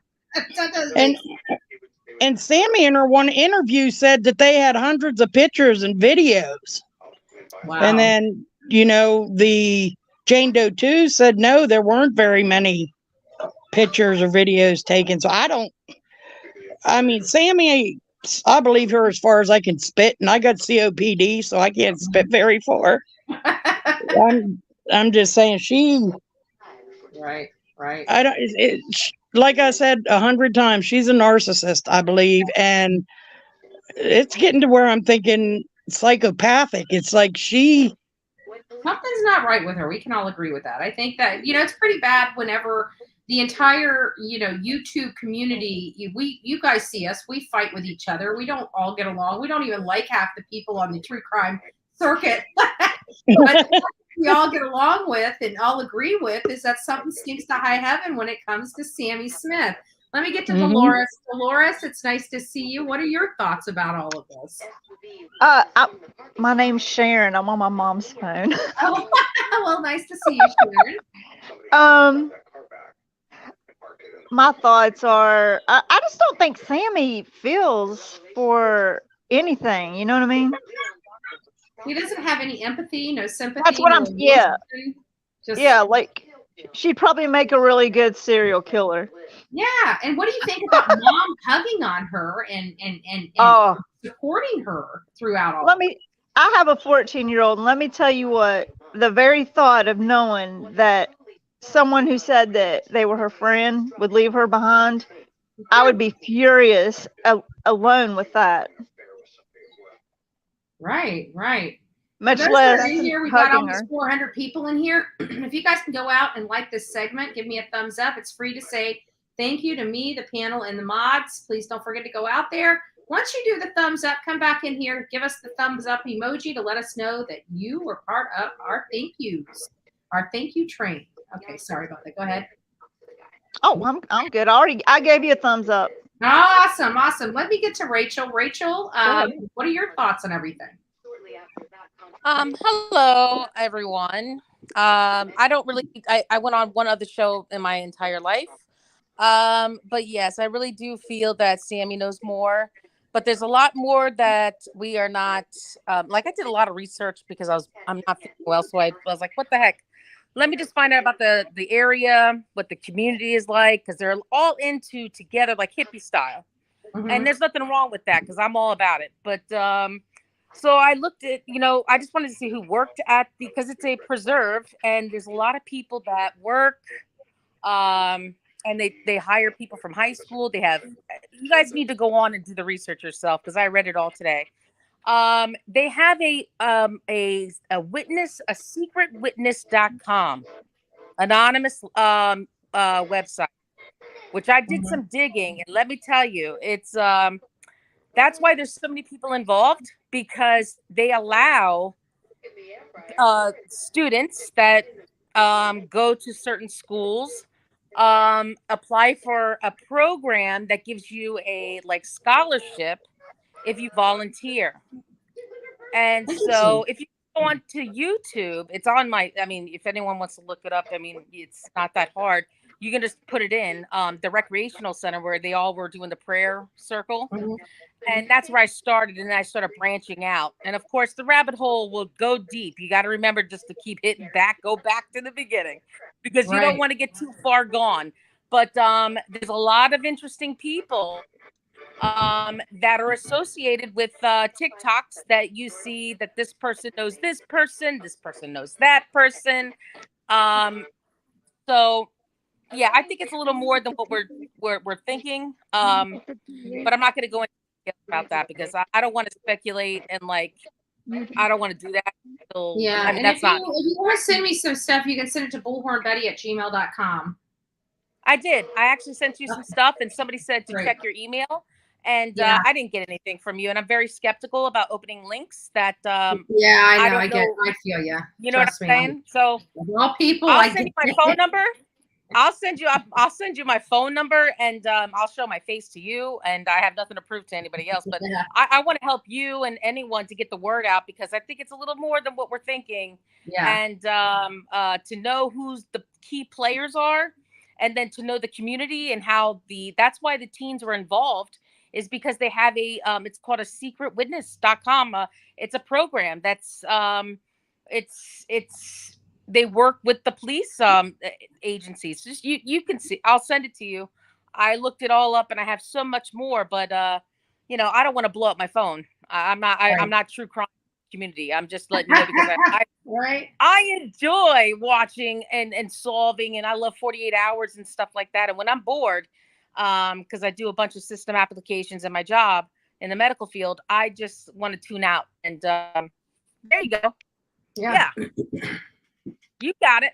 H: And Sammy in her one interview said that they had hundreds of pictures and videos.
D: Wow.
H: And then, the Jane Doe 2 said no, there weren't very many pictures or videos taken. So I mean, Sammy, I believe her as far as I can spit, and I got COPD, so I can't spit very far. I'm just saying
D: Right, right.
H: I don't, like I said 100 times, she's a narcissist, I believe, and it's getting to where I'm thinking psychopathic. It's like
D: Something's not right with her. We can all agree with that. I think that, it's pretty bad whenever the entire, YouTube community, you guys see us, we fight with each other. We don't all get along. We don't even like half the people on the true crime circuit. But we all get along with and all agree with is that something stinks to high heaven when it comes to Sammy Smith. Let me get to Dolores. Dolores, it's nice to see you. What are your thoughts about all of this?
J: My name's Sharon. I'm on my mom's phone.
D: Oh, well, nice to see you, Sharon.
J: My thoughts are, I just don't think Sammy feels for anything. You know what I mean?
D: He doesn't have any empathy, no sympathy.
J: That's what I'm. Yeah. Yeah, like she'd probably make a really good serial killer.
D: Yeah, and what do you think about mom hugging on her and supporting her throughout all?
J: I have a 14-year-old, and let me tell you what, the very thought of knowing that someone who said that they were her friend would leave her behind, I would be furious alone with that.
D: Right.
J: Much less
D: in here. We got almost 400 people in here. If you guys can go out and like this segment, give me a thumbs up. It's free to say thank you to me, the panel, and the mods. Please don't forget to go out there. Once you do the thumbs up, come back in here, give us the thumbs up emoji to let us know that you were part of our thank yous, our thank you train. Okay, sorry about that. Go ahead.
J: Oh, I'm good. I gave you a thumbs up.
D: Awesome. Let me get to Rachel. Rachel, what are your thoughts on everything?
K: Hello, everyone. I don't really. I went on one other show in my entire life. But yes, I really do feel that Sammy knows more. But there's a lot more that we are not. Like I did a lot of research because I'm not feeling well, so I was like, what the heck? Let me just find out about the area, what the community is like, because they're all into together like hippie style. And there's nothing wrong with that because I'm all about it. But so I looked at, I just wanted to see who worked because it's a preserve and there's a lot of people that work and they hire people from high school. You guys need to go on and do the research yourself because I read it all today. They have a witness, a secretwitness.com anonymous website, which I did some digging, and let me tell you, it's that's why there's so many people involved, because they allow students that go to certain schools apply for a program that gives you a scholarship if you volunteer. And so if you go on to YouTube, it's on if anyone wants to look it up, it's not that hard. You can just put it in the recreational center where they all were doing the prayer circle. And that's where I started. And then I started branching out. And of course, the rabbit hole will go deep. You got to remember just to keep hitting back, go back to the beginning, because you don't want to get too far gone. But there's a lot of interesting people that are associated with TikToks that you see that this person knows this person knows that person. So yeah, I think it's a little more than what we're thinking. But I'm not going to go into detail about that because I don't want to speculate and I don't want to do that.
D: Yeah, and if you want to send me some stuff, you can send it to bullhornbetty@gmail.com.
K: I did. I actually sent you some stuff, and somebody said to check your email. And I didn't get anything from you, and I'm very skeptical about opening links that. I know.
D: I feel you.
K: You know what I'm saying? So
D: all people.
K: I'll send you my phone number. I'll send you my phone number, and I'll show my face to you. And I have nothing to prove to anybody else, but I want to help you and anyone to get the word out because I think it's a little more than what we're thinking. Yeah. And to know who's the key players are, and then to know the community and how that's why the teens were involved. Is because they have it's called a secretwitness.com. It's a program that's they work with the police agencies. Just you can see. I'll send it to you. I looked it all up, and I have so much more, but you know, I don't want to blow up my phone. I'm not true crime community. I'm just letting you know because
D: Right.
K: I enjoy watching and solving, and I love 48 hours and stuff like that. And when I'm bored, because I do a bunch of system applications in my job in the medical field, I just want to tune out. And there you go.
D: Yeah.
K: You got it.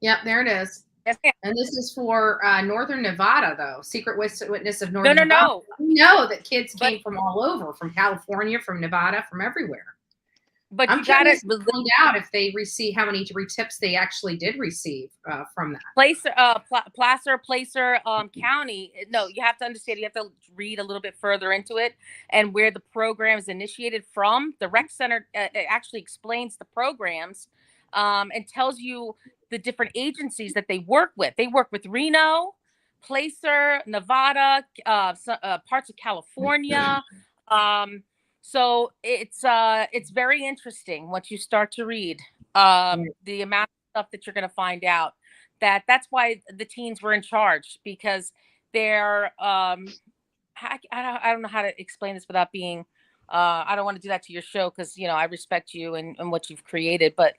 D: Yep, there it is.
K: Yes, ma'am.
D: And this is for Northern Nevada, though. Secret witness of Northern
K: No.
D: Nevada. We know that kids came from all over, from California, from Nevada, from everywhere.
K: But
D: I'm
K: you got
D: curious
K: it.
D: to find out if they receive how many tips they actually did receive from that.
K: Placer County. No, you have to understand. You have to read a little bit further into it and where the program is initiated from. The rec center actually explains the programs and tells you the different agencies that they work with. They work with Reno, Placer, Nevada, parts of California. So it's very interesting once you start to read the amount of stuff that you're going to find out. That's why the teens were in charge, because they're I don't know how to explain this without being I don't want to do that to your show, because you know I respect you and what you've created, but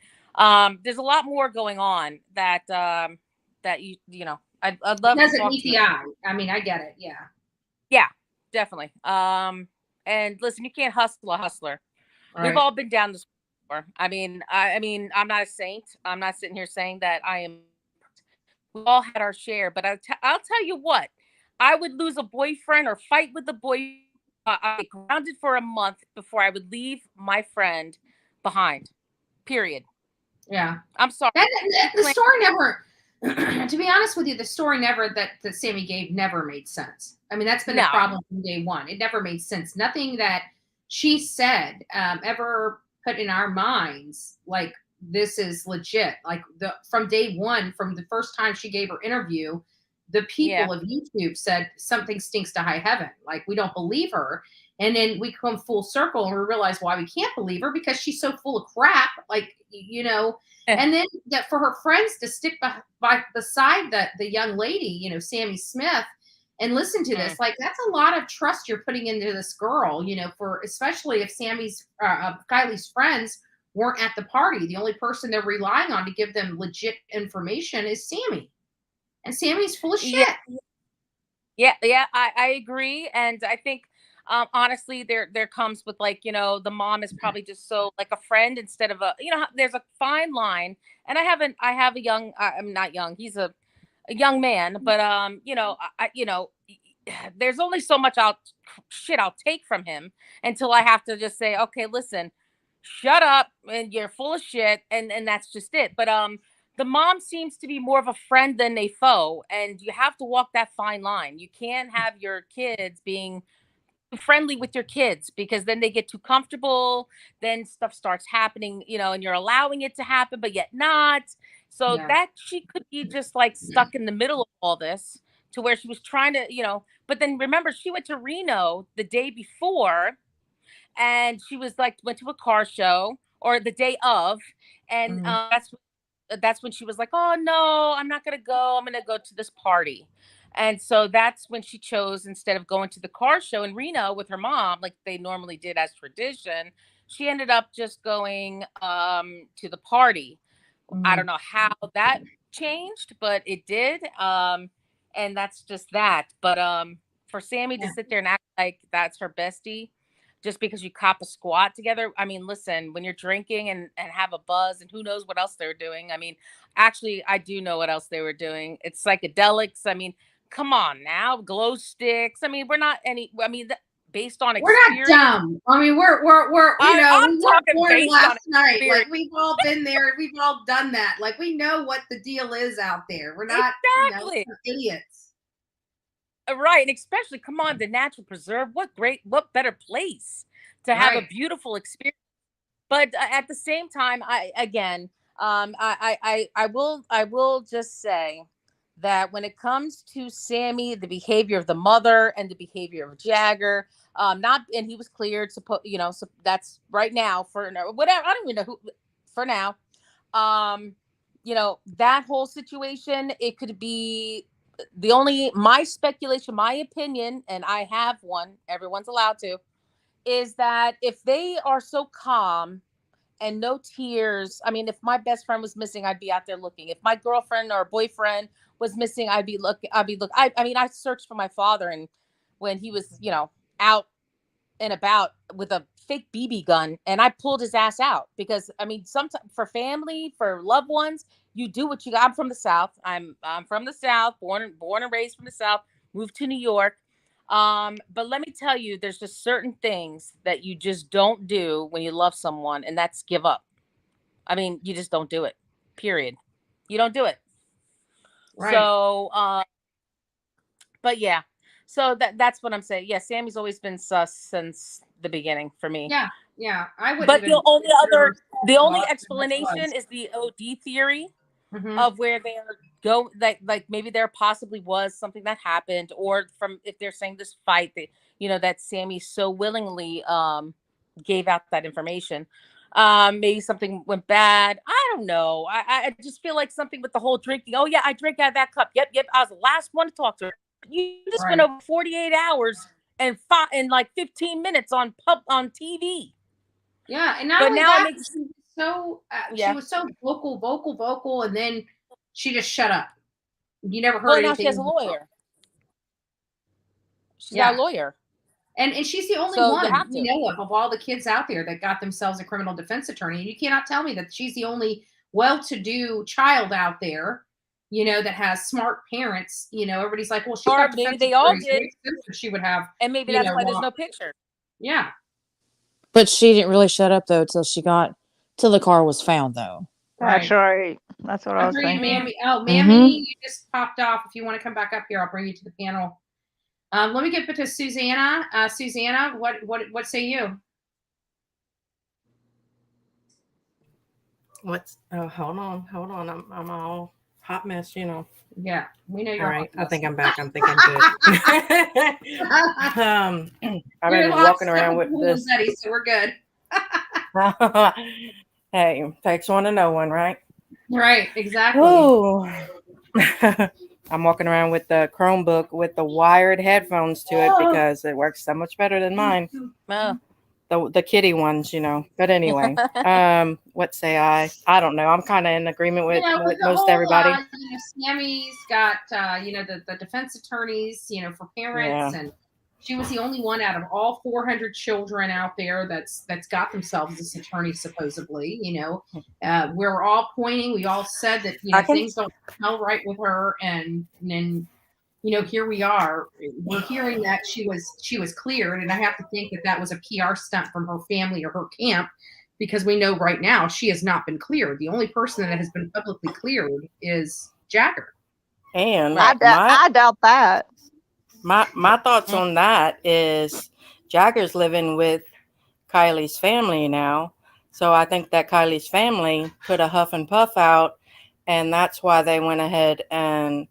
K: there's a lot more going on that you know I'd love
D: It
K: to
D: doesn't
K: talk
D: meet
K: to
D: the
K: you.
D: eye. I mean, I get it. Yeah,
K: Definitely. And listen, you can't hustle a hustler.
D: right.
K: We've all been down this before. I mean, I'm not a saint. I'm not sitting here saying that I am. We've all had our share, but I'll tell you what, I would lose a boyfriend or fight with a boy. I'd be grounded for a month before I would leave my friend behind. Period.
D: Yeah.
K: I'm sorry.
D: The story never, to be honest with you, the story never that Sammy gave never made sense. I mean, that's been a problem from day one. It never made sense. Nothing that she said ever put in our minds like this is legit. Like from day one, from the first time she gave her interview, the people of YouTube said something stinks to high heaven. Like, we don't believe her. And then we come full circle and we realize why we can't believe her, because she's so full of crap. Like, you know, and then that for her friends to stick beside the young lady, you know, Sammy Smith, and listen to this, like, that's a lot of trust you're putting into this girl, you know, for especially if Kiely's friends weren't at the party. The only person they're relying on to give them legit information is Sammy. And Sammy's full of shit.
K: Yeah, I agree. And I think honestly, there comes with, like, you know, the mom is probably just so like a friend instead of you know, there's a fine line. And I have a young, I'm not young, he's a young man, but you know, you know, there's only so much I'll take from him until I have to just say, okay, listen, shut up, and you're full of shit, and that's just it. But the mom seems to be more of a friend than a foe, and you have to walk that fine line. You can't have your kids being friendly with your kids, because then they get too comfortable, then stuff starts happening, you know, and you're allowing it to happen but yet not. So that she could be just like stuck in the middle of all this, to where she was trying to, you know, but then remember, she went to Reno the day before, and she was like, went to a car show, or the day of, and that's when she was like, oh no, I'm not gonna go, I'm gonna go to this party. And so that's when she chose, instead of going to the car show in Reno with her mom, like they normally did as tradition, she ended up just going to the party. I don't know how that changed, but it did. And that's just that. But for Sammy to sit there and act like that's her bestie just because you cop a squat together. I mean, listen, when you're drinking and have a buzz, and who knows what else they're doing. I mean, actually, I do know what else they were doing. It's psychedelics. I mean, come on now, glow sticks. I mean, we're not any, I mean, based on experience.
D: We're not dumb. I mean, we're you know,
K: I'm
D: we were
K: talking
D: born
K: based
D: last
K: on
D: night.
K: experience.
D: Like, we've all been there. We've all done that. Like, we know what the deal is out there. We're not
K: Exactly.
D: you know, idiots.
K: Right. And especially, come on, the natural preserve. What better place to have a beautiful experience. But at the same time, I will just say that when it comes to Sammy, the behavior of the mother and the behavior of Jagger, and he was cleared, you know, so that's right now for whatever. I don't even know who for now. You know, that whole situation, it could be my speculation, my opinion, and I have one, everyone's allowed to, is that if they are so calm and no tears, I mean, if my best friend was missing, I'd be out there looking. If my girlfriend or boyfriend was missing, I'd be looking. I mean, I searched for my father, and when he was, out and about with a fake BB gun, and I pulled his ass out because, I mean, sometimes for family, for loved ones, you do what you got. I'm from the South. I'm from the South, born and raised from the South, moved to New York. But let me tell you, there's just certain things that you just don't do when you love someone, and that's give up. I mean, you just don't do it. Period. You don't do it.
D: Right.
K: So, but yeah. So that's what I'm saying. Yeah, Sammy's always been sus since the beginning for me.
D: Yeah. I wouldn't
K: But
D: even
K: the only
D: thought
K: explanation
D: was.
K: is the OD theory
D: Mhm.
K: of where they're like maybe there possibly was something that happened, or from if they're saying this fight that that Sammy so willingly gave out that information. Maybe something went bad. I don't know. I just feel like something with the whole drinking. Oh yeah, I drank out of that cup. Yep. I was the last one to talk to her. You just spent over 48 hours and like 15 minutes on TV.
D: Yeah, and not
K: But
D: only
K: now it
D: that,
K: makes
D: she was so vocal, and then she just shut up. You never heard
K: well, now
D: anything.
K: she has a lawyer. She's
D: Yeah.
K: got a lawyer.
D: And she's the only
K: So you
D: one
K: have
D: we
K: to.
D: know of all the kids out there that got themselves a criminal defense attorney. And you cannot tell me that she's the only well-to-do child out there, that has smart parents. Everybody's like, well, she's
K: Or
D: got
K: maybe
D: defense
K: they all
D: attorneys. It
K: did.
D: makes sense that she would have,
K: And maybe that's why there's no picture.
D: Yeah.
I: But she didn't really shut up though till the car was found though.
J: That's right. That's what I
D: I'll
J: was
D: bring you,
J: thinking.
D: Mammy. Oh,
I: Mhm.
D: Mammy, you just popped off. If you want to come back up here, I'll bring you to the panel. Let me get to Susanna. Susanna, what say you?
E: Hold on. I'm all hot mess,
D: Yeah, we know
E: All
D: you're
E: right,
D: hot.
E: I think I'm back. I'm thinking good. I've
D: You're
E: been
D: locked
E: walking
D: up
E: around
D: with
E: with
D: Bullhorn
E: this.
D: Betty, so we're good.
E: Hey, takes one to know one, right?
D: Right, exactly.
E: Oh, I'm walking around with the Chromebook with the wired headphones to it because it works so much better than mine. The kitty ones, But anyway, what say I? I don't know. I'm kind of in agreement with
D: with the
E: most
D: whole,
E: everybody.
D: Sammy's got, the defense attorneys, for parents,
E: Yeah.
D: and she was the only one out of all 400 children out there that's got themselves this attorney, supposedly. We're all pointing. We all said that things don't smell right with her, and then here we are. We're hearing that she was cleared, and I have to think that was a PR stunt from her family or her camp, because we know right now she has not been cleared. The only person that has been publicly cleared is Jagger.
E: And
J: I doubt that.
E: My thoughts on that is Jagger's living with Kiely's family now. So I think that Kiely's family put a huff and puff out, and that's why they went ahead and,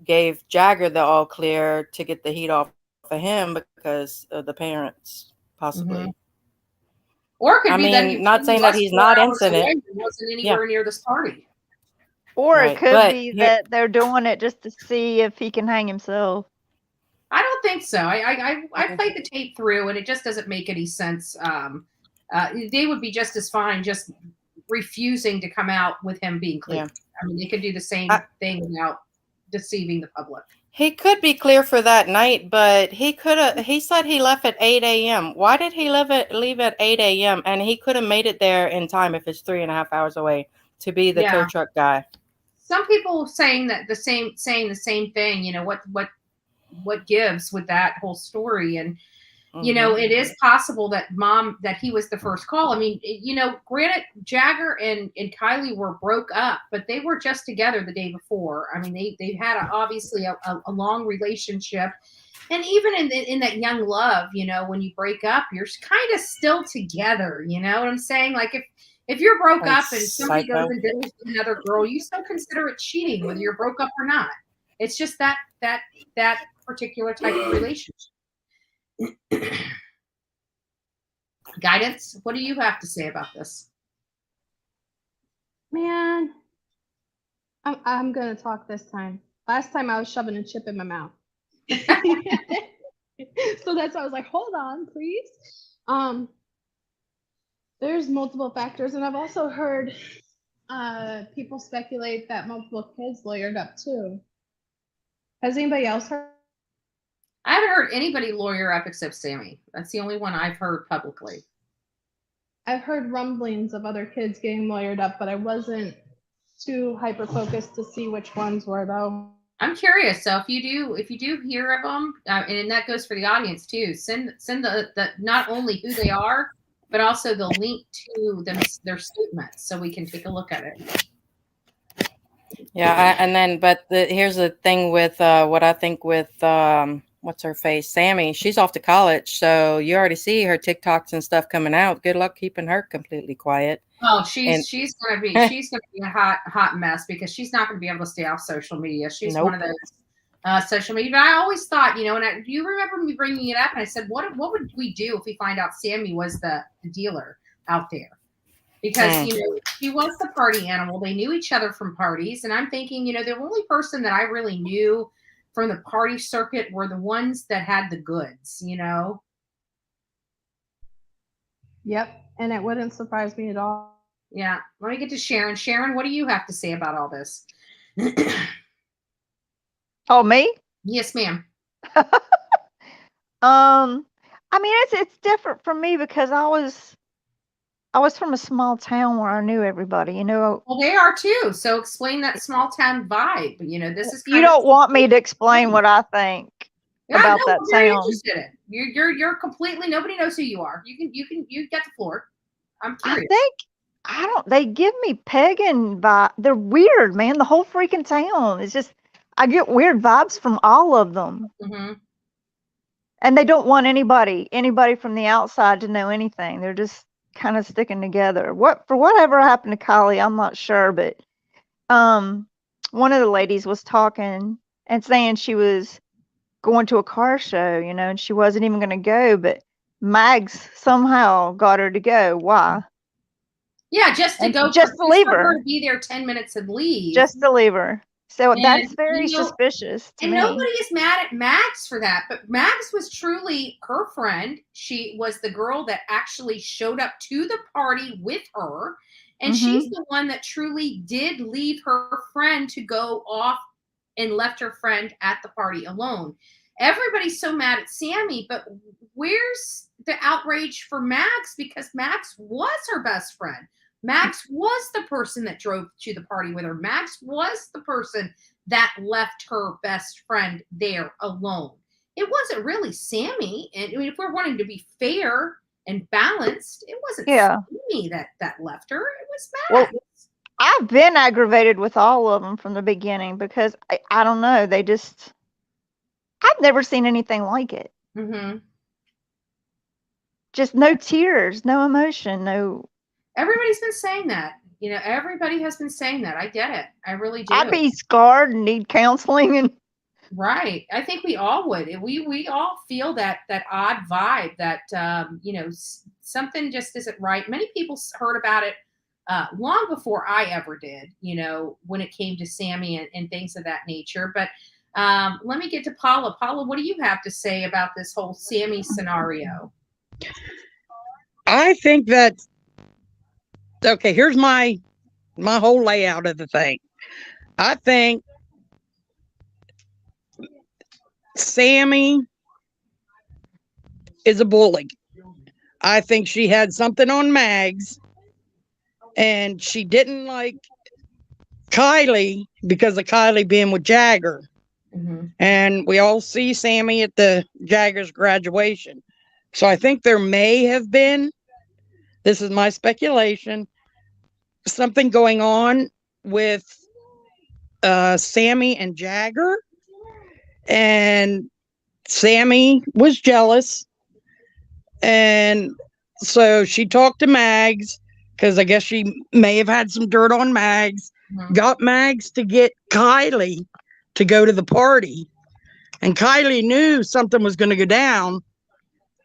E: gave Jagger the all clear to get the heat off of him because of the parents, possibly.
D: Mm-hmm. Or it could be that
E: not saying that he's not innocent.
D: He wasn't anywhere near this party.
J: Or it could be that they're doing it just to see if he can hang himself.
D: I don't think so. I played the tape through, and it just doesn't make any sense. They would be just as fine just refusing to come out with him being clear. I mean, they could do the same thing without deceiving the public.
E: He could be clear for that night, but he said he left at 8 a.m. Why did he leave at 8 a.m.? And he could have made it there in time if it's 3.5 hours away to be the tow truck guy.
D: Some people saying the same thing, what gives with that whole story. And it is possible that he was the first call. I mean, granted, Jagger and Kiely were broke up, but they were just together the day before. I mean, they had obviously a long relationship. And even in that young love, when you break up, you're kind of still together. You know what I'm saying? Like if you're broke up and somebody goes and diddles with another girl, you still consider it cheating, whether you're broke up or not. It's just that particular type of relationship. Guidance, what do you have to say about this?
F: Man, I'm gonna talk this time. Last time I was shoving a chip in my mouth. So that's why I was like, hold on, please. There's multiple factors, and I've also heard people speculate that multiple kids lawyered up too. Has anybody else heard?
D: I haven't heard anybody lawyer up except Sammy. That's the only one I've heard publicly.
F: I've heard rumblings of other kids getting lawyered up, but I wasn't too hyper focused to see which ones were though.
D: I'm curious. So if you do hear of them, and that goes for the audience too, send the not only who they are, but also the link to their statements so we can take a look at it.
E: Yeah, but here's the thing with what I think with what's her face, Sammy. She's off to college, so you already see her TikToks and stuff coming out. Good luck keeping her completely quiet.
D: Oh, she's gonna be a hot mess because she's not gonna be able to stay off social media. She's one of those social media. But I always thought, and you remember me bringing it up, and I said, what would we do if we find out Sammy was the dealer out there? Because she was the party animal. They knew each other from parties, and I'm thinking, the only person that I really knew from the party circuit were the ones that had the goods.
F: Yep, and it wouldn't surprise me at all.
D: Yeah, let me get to Sharon. Sharon, what do you have to say about all this?
J: Oh, me?
D: Yes, ma'am.
J: I mean, it's different from me because I was from a small town where I knew everybody,
D: Well, they are too. So explain that small town vibe. This is
J: you don't want me to explain what I think about that town.
D: You're completely, nobody knows who you are. You get the floor. I'm curious.
J: They give me pagan vibe. They're weird, man. The whole freaking town. It's just, I get weird vibes from all of them.
D: Mm-hmm.
J: And they don't want anybody from the outside to know anything. They're just kind of sticking together. Whatever happened to Kiely, I'm not sure, but one of the ladies was talking and saying she was going to a car show, and she wasn't even going to go, but Mags somehow got her to go. Why?
D: Yeah, just to go,
J: just to leave her.
D: To be there 10 minutes and leave.
J: Just to leave her. So that's very suspicious to me.
D: And nobody is mad at Mags for that, but Mags was truly her friend. She was the girl that actually showed up to the party with her, and she's the one that truly did leave her friend to go off and left her friend at the party alone. Everybody's so mad at Sammy, but where's the outrage for Mags? Because Mags was her best friend. Max was the person that drove to the party with her. Max was the person that left her best friend there alone. It wasn't really Sammy. And I mean, if we're wanting to be fair and balanced, it wasn't Sammy that left her. It was Max.
J: Well, I've been aggravated with all of them from the beginning because I don't know. I've never seen anything like it.
D: Mm-hmm.
J: Just no tears, no emotion, no.
D: Everybody's been saying that. Everybody has been saying that. I get it. I really do.
J: I'd be scarred and need counseling and.
D: Right. I think we all would. We all feel that odd vibe that something just isn't right. Many people heard about it long before I ever did. When it came to Sammy and things of that nature. But let me get to Paula. Paula, what do you have to say about this whole Sammy scenario?
H: I think that. Okay, here's my whole layout of the thing. I think Sammy is a bully. I think she had something on Mags, and she didn't like Kiely because of Kiely being with Jagger.
D: Mm-hmm.
H: And we all see Sammy at the Jagger's graduation. So I think there may have been, this is my speculation, something going on with Sammy and Jagger, and Sammy was jealous, and so she talked to Mags because I guess she may have had some dirt on Mags. Got Mags to get Kiely to go to the party, and Kiely knew something was going to go down,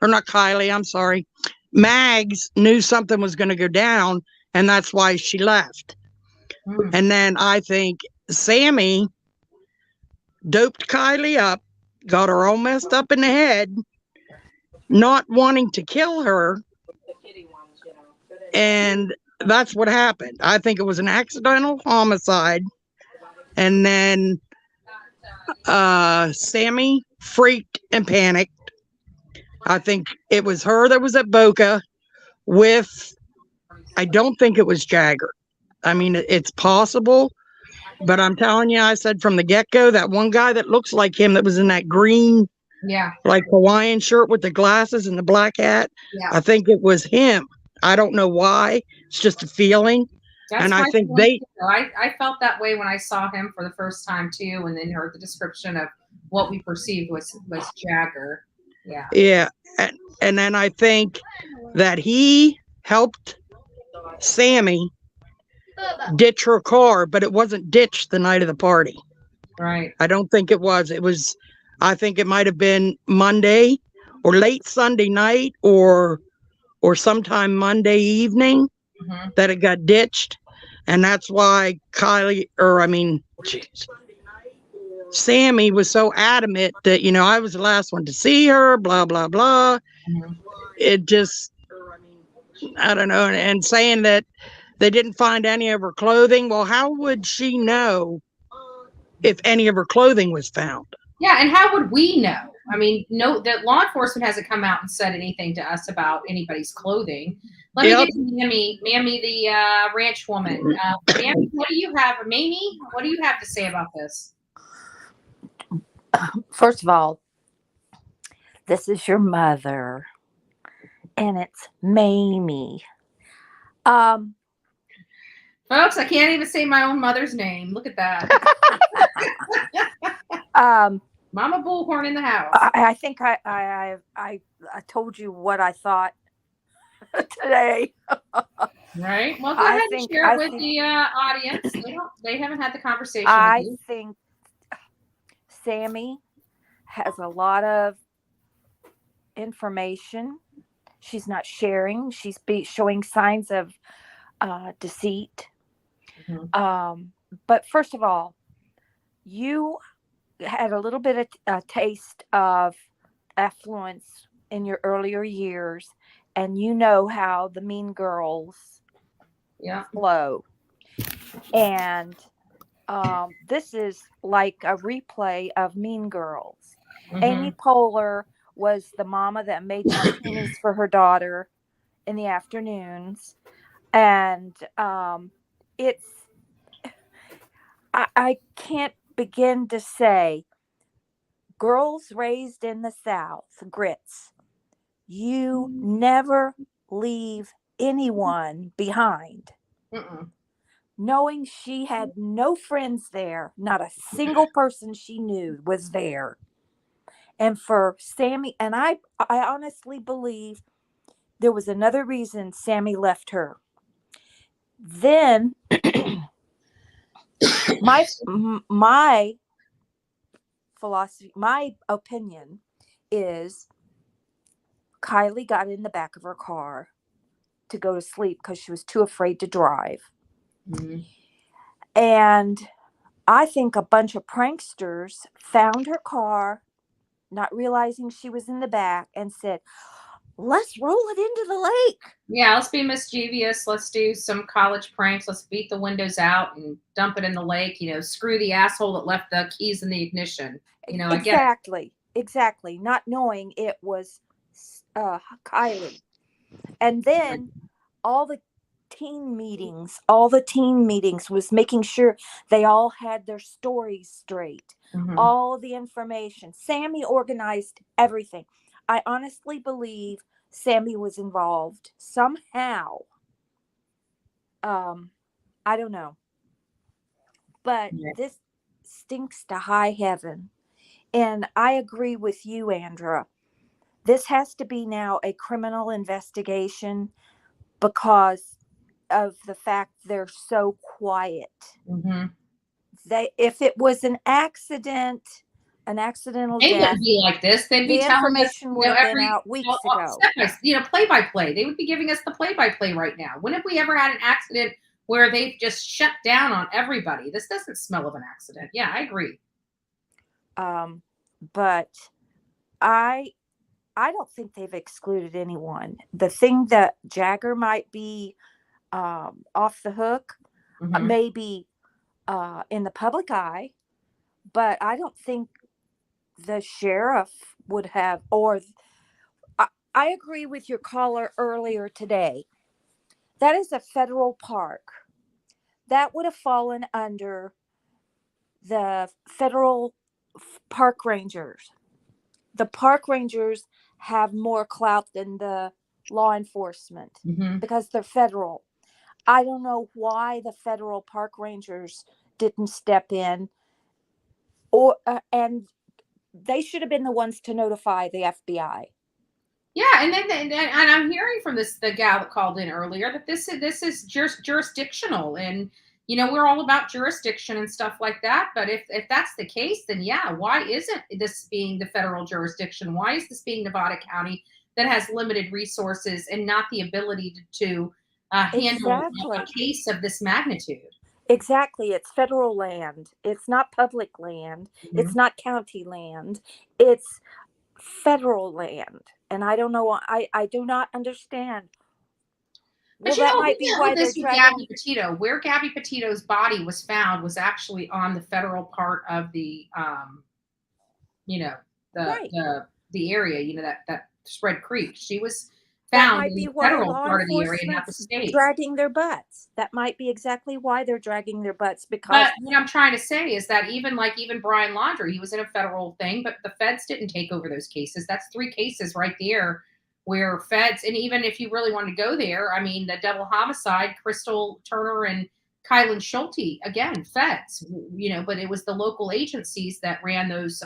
H: or not Kiely, I'm sorry, Mags knew something was going to go down. And that's why she left. And then I think Sammy doped Kiely up, got her all messed up in the head, not wanting to kill her. And that's what happened. I think it was an accidental homicide. And then SAMI freaked and panicked. I think it was her that was at Boca with, I don't think it was Jagger. I mean, it's possible, but I'm telling you, I said from the get-go, that one guy that looks like him that was in that green, like Hawaiian shirt with the glasses and the black hat, I think it was him. I don't know why. It's just a feeling.
D: That's
H: and
D: my
H: I think
D: feeling, too. I felt that way when I saw him for the first time too, and then heard the description of what we perceived was Jagger.
H: Yeah. And then I think that he helped SAMI ditch her car, but it wasn't ditched the night of the party.
D: Right.
H: I don't think it was. I think it might have been Monday or late Sunday night or sometime Monday evening that it got ditched. And that's why SAMI was so adamant that, I was the last one to see her, blah, blah, blah. It just, I don't know. And saying that they didn't find any of her clothing. Well, how would she know if any of her clothing was found?
D: Yeah, and how would we know? I mean, no, the law enforcement hasn't come out and said anything to us about anybody's clothing. Let me get to Mammy, the ranch woman. Mammy, what do you have? Mamie, what do you have to say about this?
L: First of all, this is your mother, and it's Mamie.
D: Folks, I can't even say my own mother's name. Look at that. Mama Bullhorn in the house.
L: I think I told you what I thought today.
D: Right. Well, go ahead and share it with the audience. They haven't had the conversation.
L: I think SAMI has a lot of information. She's not sharing. She's showing signs of deceit. But first of all, you had a little bit of a taste of affluence in your earlier years, and you know how the mean girls flow. And this is like a replay of Mean Girls. Amy Poehler was the mama that made martinis for her daughter in the afternoons. And I can't begin to say, girls raised in the South, grits, you never leave anyone behind. Knowing she had no friends there, not a single person she knew was there. And for SAMI, and I honestly believe there was another reason SAMI left her. Then my philosophy, my opinion is Kiely got in the back of her car to go to sleep because she was too afraid to drive. And I think a bunch of pranksters found her car, not realizing she was in the back, and said, let's roll it into the lake.
D: Yeah, let's be mischievous. Let's do some college pranks. Let's beat the windows out and dump it in the lake. Screw the asshole that left the keys in the ignition.
L: Exactly. Not knowing it was Kiely. And then all the team meetings was making sure they all had their stories straight. All the information. SAMI organized everything. I honestly believe SAMI was involved somehow. I don't know. But this stinks to high heaven. And I agree with you, Andra. This has to be now a criminal investigation because of the fact they're so quiet. If it was an accidental
D: they
L: death,
D: wouldn't be like this. They'd be telling us,
L: would have been out weeks ago.
D: Play-by-play. They would be giving us the play-by-play right now. When have we ever had an accident where they've just shut down on everybody? This doesn't smell of an accident. Yeah, I agree.
L: But I don't think they've excluded anyone. The thing that Jagger might be off the hook, maybe in the public eye, but I don't think the sheriff would have, or I agree with your caller earlier today. That is a federal park. That would have fallen under the federal park rangers. The park rangers have more clout than the law enforcement because they're federal. I don't know why the federal park rangers didn't step in, or and they should have been the ones to notify the FBI.
D: Yeah, and then I'm hearing from the gal that called in earlier that this is jurisdictional, and we're all about jurisdiction and stuff like that. But if that's the case, then yeah, why isn't this being the federal jurisdiction? Why is this being Nevada County that has limited resources and not the ability to handle a case of this magnitude?
L: Exactly. It's federal land. It's not public land. It's not county land. It's federal land. And I don't know. I do not understand.
D: But
L: that might be why they're dragging
D: Gabby Petito. Where Gabby Petito's body was found was actually on the federal part of the, the area. That Spread Creek. She was found in the federal part of the area, not the state.
L: Dragging their butts. That might be exactly why they're dragging their butts. Because
D: but what I'm trying to say is that even Brian Laundrie, he was in a federal thing, but the feds didn't take over those cases. That's 3 cases right there where feds, and even if you really want to go there, I mean, the double homicide, Crystal Turner and Kylan Schulte, again, feds, but it was the local agencies that ran those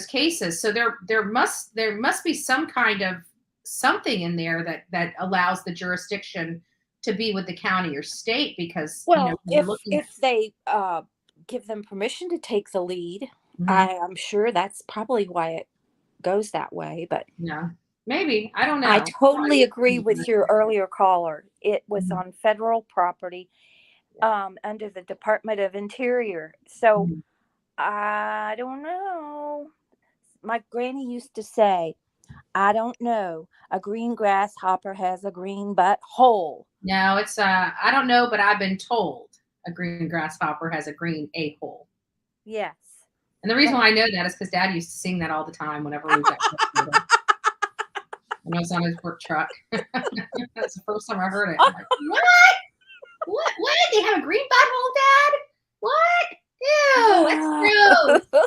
D: cases. So there must be some kind of something in there that allows the jurisdiction to be with the county or state, because
L: if they give them permission to take the lead, I'm sure that's probably why it goes that way. But
D: yeah, maybe, I don't know.
L: I totally agree with your earlier caller. It was on federal property under the Department of Interior. So I don't know. My granny used to say, I don't know. A green grasshopper has a green butthole.
D: No, it's I don't know, but I've been told a green grasshopper has a green a-hole.
L: Yes.
D: And the reason why I know that is because Dad used to sing that all the time whenever we got when I was on his work truck. That's the first time I heard it. I'm like, what? What? They have a green butthole, Dad? What? Ew, that's gross.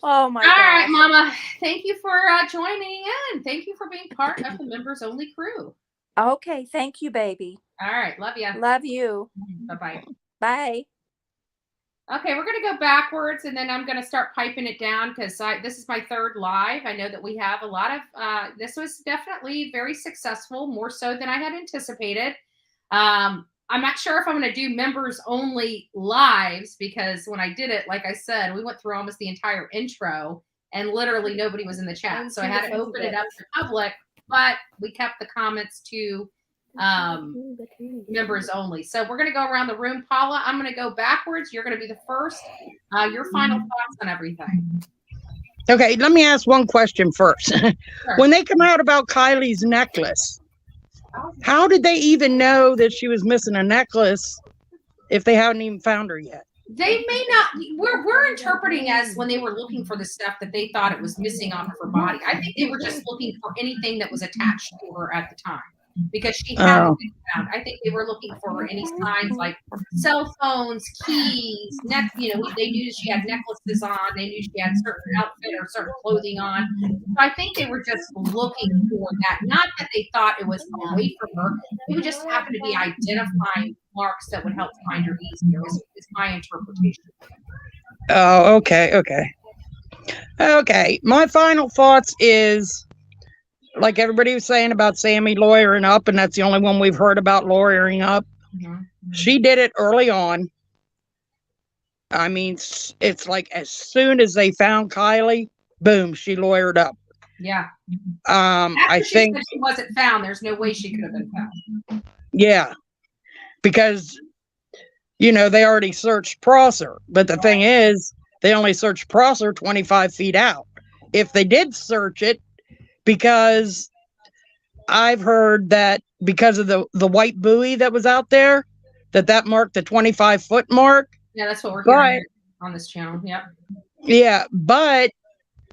L: Oh my
D: God. All right,
L: gosh.
D: Mama. Thank you for joining in. Thank you for being part of the members only crew.
L: Okay, thank you, baby.
D: All right, love you.
L: Love you.
D: Bye-bye.
L: Bye.
D: Okay, we're going to go backwards, and then I'm going to start piping it down because this is my 3rd live. I know that we have a lot of, this was definitely very successful, more so than I had anticipated. I'm not sure if I'm going to do members only lives, because when I did it, like I said, we went through almost the entire intro and literally nobody was in the chat. So I had to open it up to public, but we kept the comments to members only. So we're going to go around the room. Paula, I'm going to go backwards. You're going to be the first. Your final thoughts on everything.
H: Okay, let me ask one question first. Sure. When they come out about Kiely's necklace, how did they even know that she was missing a necklace if they hadn't even found her yet?
D: They may not. We're interpreting as when they were looking for the stuff that they thought it was missing off of her body. I think they were just looking for anything that was attached to her at the time, because she hadn't been found. I think they were looking for any signs like cell phones, keys, they knew she had necklaces on. They knew she had certain outfit or certain clothing on. So I think they were just looking for that. Not that they thought it was away from her. It would just happen to be identifying marks that would help find her easier, is my interpretation.
H: Oh, okay. My final thoughts is, like everybody was saying about SAMI lawyering up, and that's the only one we've heard about lawyering up. She did it early on. I mean, it's like as soon as they found Kiely, boom, she lawyered up.
D: Yeah.
H: I think
D: she wasn't found. There's no way she could have been found.
H: Yeah, because they already searched Prosser. But the thing is, they only searched Prosser 25 feet out. If they did search it, because I've heard that because of the white buoy that was out there, that marked the 25-foot mark.
D: Yeah, that's what we're
H: But
D: hearing on this channel. Yep.
H: yeah, but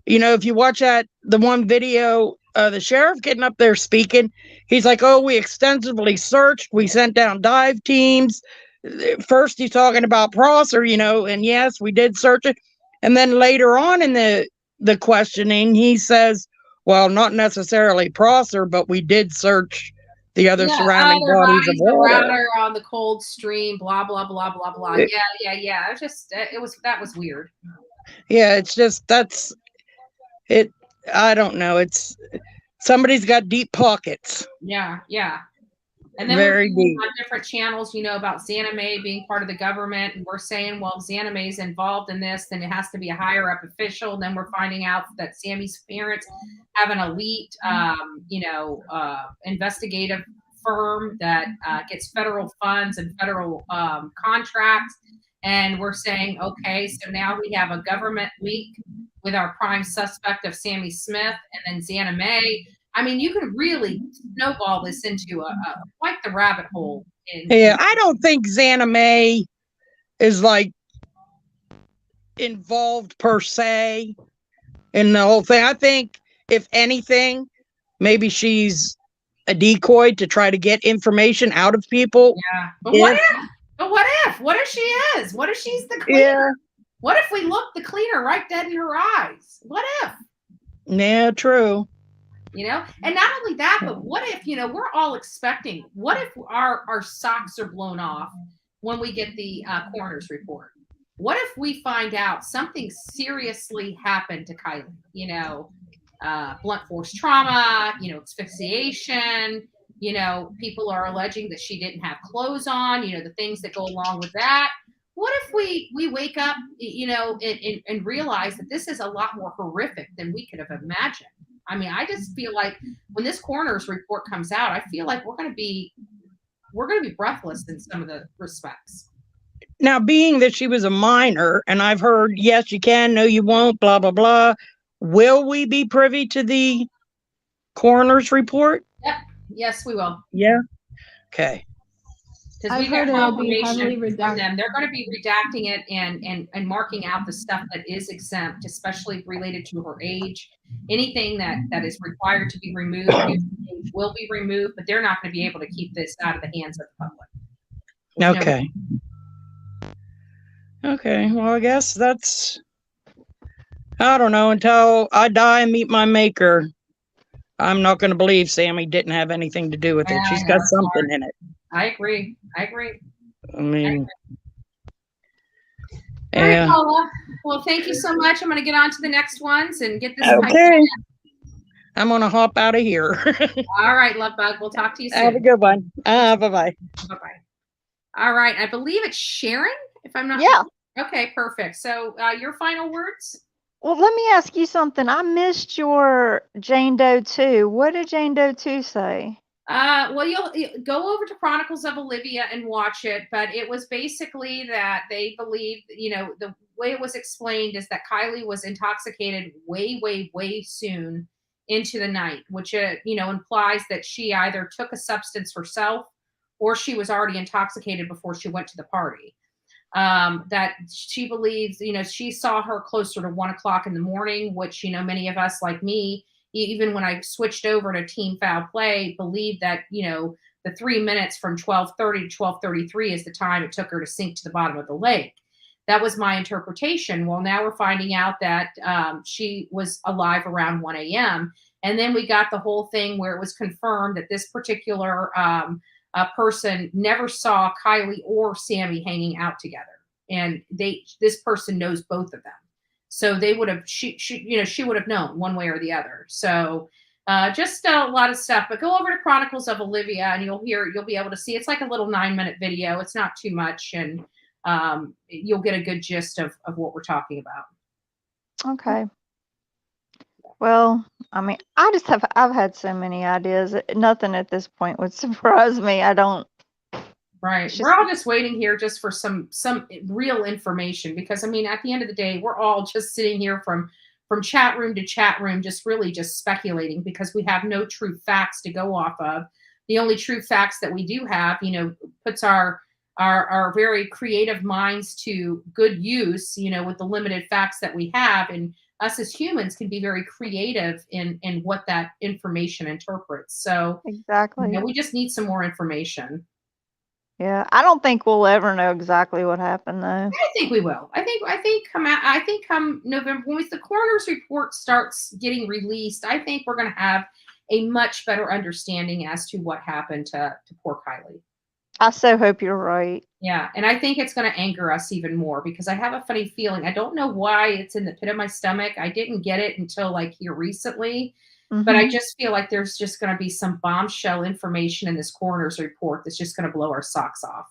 H: if you watch the one video, the sheriff getting up there speaking, he's like, "Oh, we extensively searched. We sent down dive teams." First, he's talking about Prosser, and yes, we did search it. And then later on in the questioning, he says, "Well, not necessarily Prosser, but we did search the other surrounding
D: other
H: bodies of
D: bodies
H: water."
D: around her on the cold stream, blah blah blah blah blah. Yeah. It was just that was weird.
H: Yeah, it's just it. I don't know. It's somebody's got deep pockets.
D: Yeah. And then
H: Very
D: we're
H: deep.
D: on different channels, about SAMI being part of the government, and we're saying, well, if SAMI is involved in this, then it has to be a higher up official. And then we're finding out that SAMI's parents have an elite, investigative firm that gets federal funds and federal contracts. And we're saying, okay, so now we have a government leak with our prime suspect of Sammy Smith and then Xana May. I mean, you could really snowball this into quite the rabbit hole.
H: Yeah, I don't think Xana May is like involved per se in the whole thing. I think, if anything, maybe she's a decoy to try to get information out of people.
D: Yeah, but what if? What if she is? What if she's the cleaner?
H: Yeah.
D: What if we look the cleaner right dead in her eyes? What if?
H: Yeah, true.
D: And not only that, but what if, we're all expecting, what if our socks are blown off when we get the coroner's report? What if we find out something seriously happened to Kiely? Blunt force trauma, asphyxiation, people are alleging that she didn't have clothes on, the things that go along with that. What if we wake up, and realize that this is a lot more horrific than we could have imagined? I mean, I just feel like when this coroner's report comes out, I feel like we're going to be breathless in some of the respects.
H: Now, being that she was a minor, and I've heard, yes, you can, no, you won't, blah, blah, blah. Will we be privy to the coroner's report?
D: Yep. Yes, we will.
H: Yeah. Okay.
D: Because we got confirmation from them. They're going to be redacting it and marking out the stuff that is exempt, especially related to her age. Anything that is required to be removed will be removed, but they're not going to be able to keep this out of the hands of the public.
H: Okay. Okay. Well, I guess that's, I don't know, until I die and meet my maker, I'm not going to believe SAMI didn't have anything to do with it. She's got something in it.
D: I agree.
H: I mean,
D: All right, Paula. Well, thank you so much. I'm going to get on to the next ones and get this.
H: Okay. I'm going to hop out of here.
D: All right, love bug. We'll talk to you soon.
H: Have a good one. Bye-bye.
D: Bye-bye. All right. I believe it's Sharon, if I'm not.
J: Yeah.
D: Okay, perfect. So your final words?
J: Well, let me ask you something. I missed your Jane Doe 2. What did Jane Doe 2 say?
D: Well, you'll go over to Chronicles of Olivia and watch it, but it was basically that they believed, the way it was explained is that Kiely was intoxicated way, way, way soon into the night, which, implies that she either took a substance herself or she was already intoxicated before she went to the party. That she believes, she saw her closer to 1 o'clock in the morning, which, many of us like me, even when I switched over to team foul play, believed that, the 3 minutes from 12:30 to 12:33 is the time it took her to sink to the bottom of the lake. That was my interpretation. Well, now we're finding out that she was alive around 1 a.m. And then we got the whole thing where it was confirmed that this particular person never saw Kiely or SAMI hanging out together. And this person knows both of them. So they would have, she would have known one way or the other. So just a lot of stuff, but go over to Chronicles of Olivia and you'll be able to see, it's like a little 9-minute video. It's not too much. And you'll get a good gist of what we're talking about.
J: Okay. Well, I mean, I've had so many ideas. Nothing at this point would surprise me. I don't
D: Right.
J: It's
D: We're
J: just
D: all just waiting here just for some real information because I mean at the end of the day we're all just sitting here from chat room to chat room just really just speculating because we have no true facts to go off of. The only true facts that we do have, puts our very creative minds to good use, with the limited facts that we have and us as humans can be very creative in what that information interprets. So,
J: exactly.
D: we just need some more information.
J: Yeah, I don't think we'll ever know exactly what happened though.
D: I think we will. I think come November, when the coroner's report starts getting released, I think we're going to have a much better understanding as to what happened to poor Kiely.
J: I so hope you're right.
D: Yeah, and I think it's going to anger us even more because I have a funny feeling. I don't know why it's in the pit of my stomach. I didn't get it until like here recently, but I
J: Mhm.
D: just feel like there's just going to be some bombshell information in this coroner's report that's just going to blow our socks off.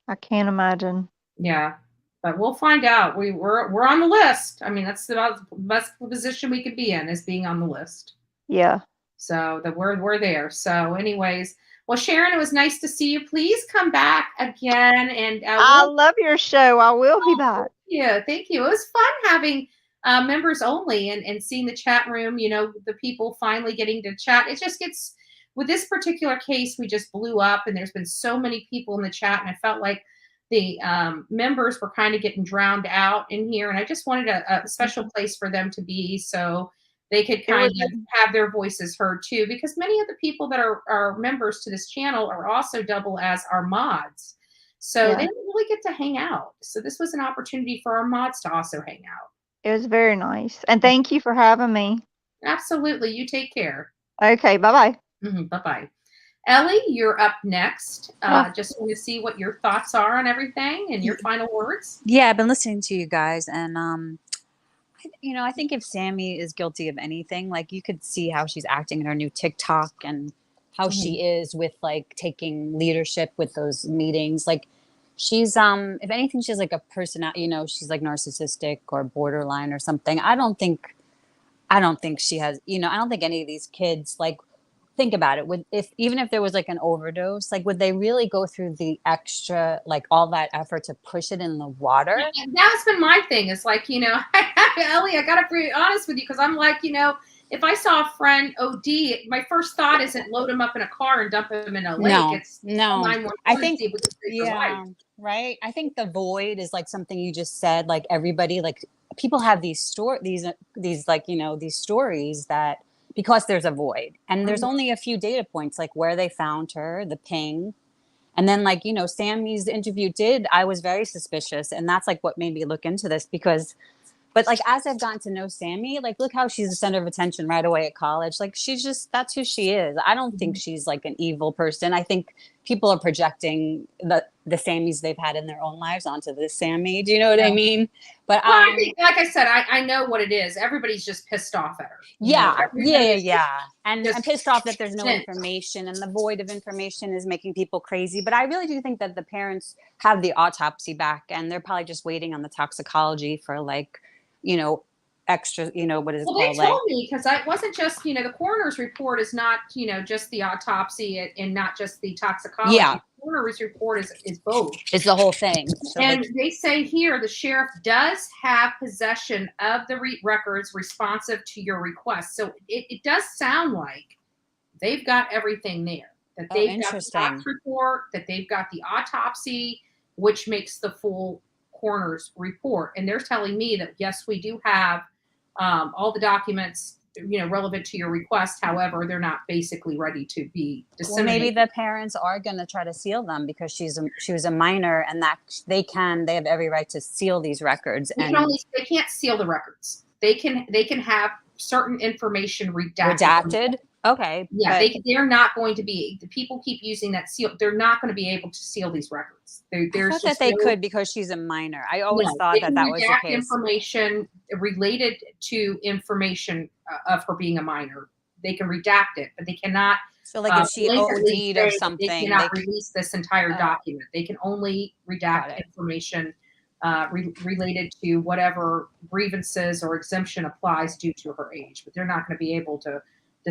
J: I can't imagine.
D: Yeah, but we'll find out. We're on the list. I mean, that's about the best position we could be in is being on the list.
J: Yeah.
D: So that we're there. So, anyways, well, Sharon, it was nice to see you. Please come back again, and
J: I love your show. I will be back.
D: yeah, thank you. It was fun having members only and seeing the chat room. The people finally getting to chat. It just gets with this particular case, we just blew up, and there's been so many people in the chat, and I felt like the members were kind of getting drowned out in here, and I just wanted a special place for them to be so they could kind of have their voices heard too, because many of the people that are members to this channel are also double as our mods. So they don't really get to hang out. So this was an opportunity for our mods to also hang out.
J: It was very nice. And thank you for having me.
D: Absolutely. You take care.
J: Okay, bye-bye.
D: Bye-bye. Ellie, you're up next. Just want to see what your thoughts are on everything and your final words.
M: Yeah, I've been listening to you guys, and I think if Sammy is guilty of anything, like you could see how she's acting in her new TikTok and how she is with like taking leadership with those meetings. Like she's if anything, she's like a person, she's like narcissistic or borderline or something. I don't think she has, I don't think any of these kids like think about it. Even if there was like an overdose, like would they really go through the extra, like all that effort to push it in the water?
D: That's been my thing. It's like, Ellie, I gotta be honest with you because I'm like, if I saw a friend OD, my first thought isn't load him up in a car and dump him in a lake.
M: No. I think, yeah, right. I think the void is like something you just said. Like everybody, like people have these like these stories that because there's a void and there's only a few data points, like where they found her, the ping, and then like Sammy's interview I was very suspicious, and that's like what made me look into this because. But like as I've gotten to know Sammy, like look how she's the center of attention right away at college. Like that's who she is. I don't think she's like an evil person. I think people are projecting the Sammys they've had in their own lives onto this Sammy. Do you know what I mean? But
D: I think, like I said, I know what it is. Everybody's just pissed off at her.
M: Yeah. And I'm pissed off that there's no information, and the void of information is making people crazy. But I really do think that the parents have the autopsy back, and they're probably just waiting on the toxicology for like, extra, what is it called?
D: They told me because it wasn't just, the coroner's report is not, just the autopsy and not just the toxicology.
M: Yeah.
D: The coroner's report is both.
M: It's the whole thing. So
D: and they say here the sheriff does have possession of the records responsive to your request. So it does sound like they've got everything there. That they've got the docs report, that they've got the autopsy, which makes the full coroner's report, and they're telling me that yes, we do have all the documents relevant to your request. However, they're not basically ready to be disseminated.
M: Well, maybe the parents are going to try to seal them because she was a minor, and that they have every right to seal these records.
D: They can't seal the records. They can have certain information
M: redacted. Okay.
D: Yeah, they're not going to be. The people keep using that seal. They're not going to be able to seal these records.
M: I thought that they could because she's a minor. I always thought that was the case.
D: Information related to information of her being a minor. They can redact it, but they cannot.
M: So, like if she OD'd or something,
D: they cannot release this entire document. They can only redact information related to whatever grievances or exemption applies due to her age. But they're not going to be able to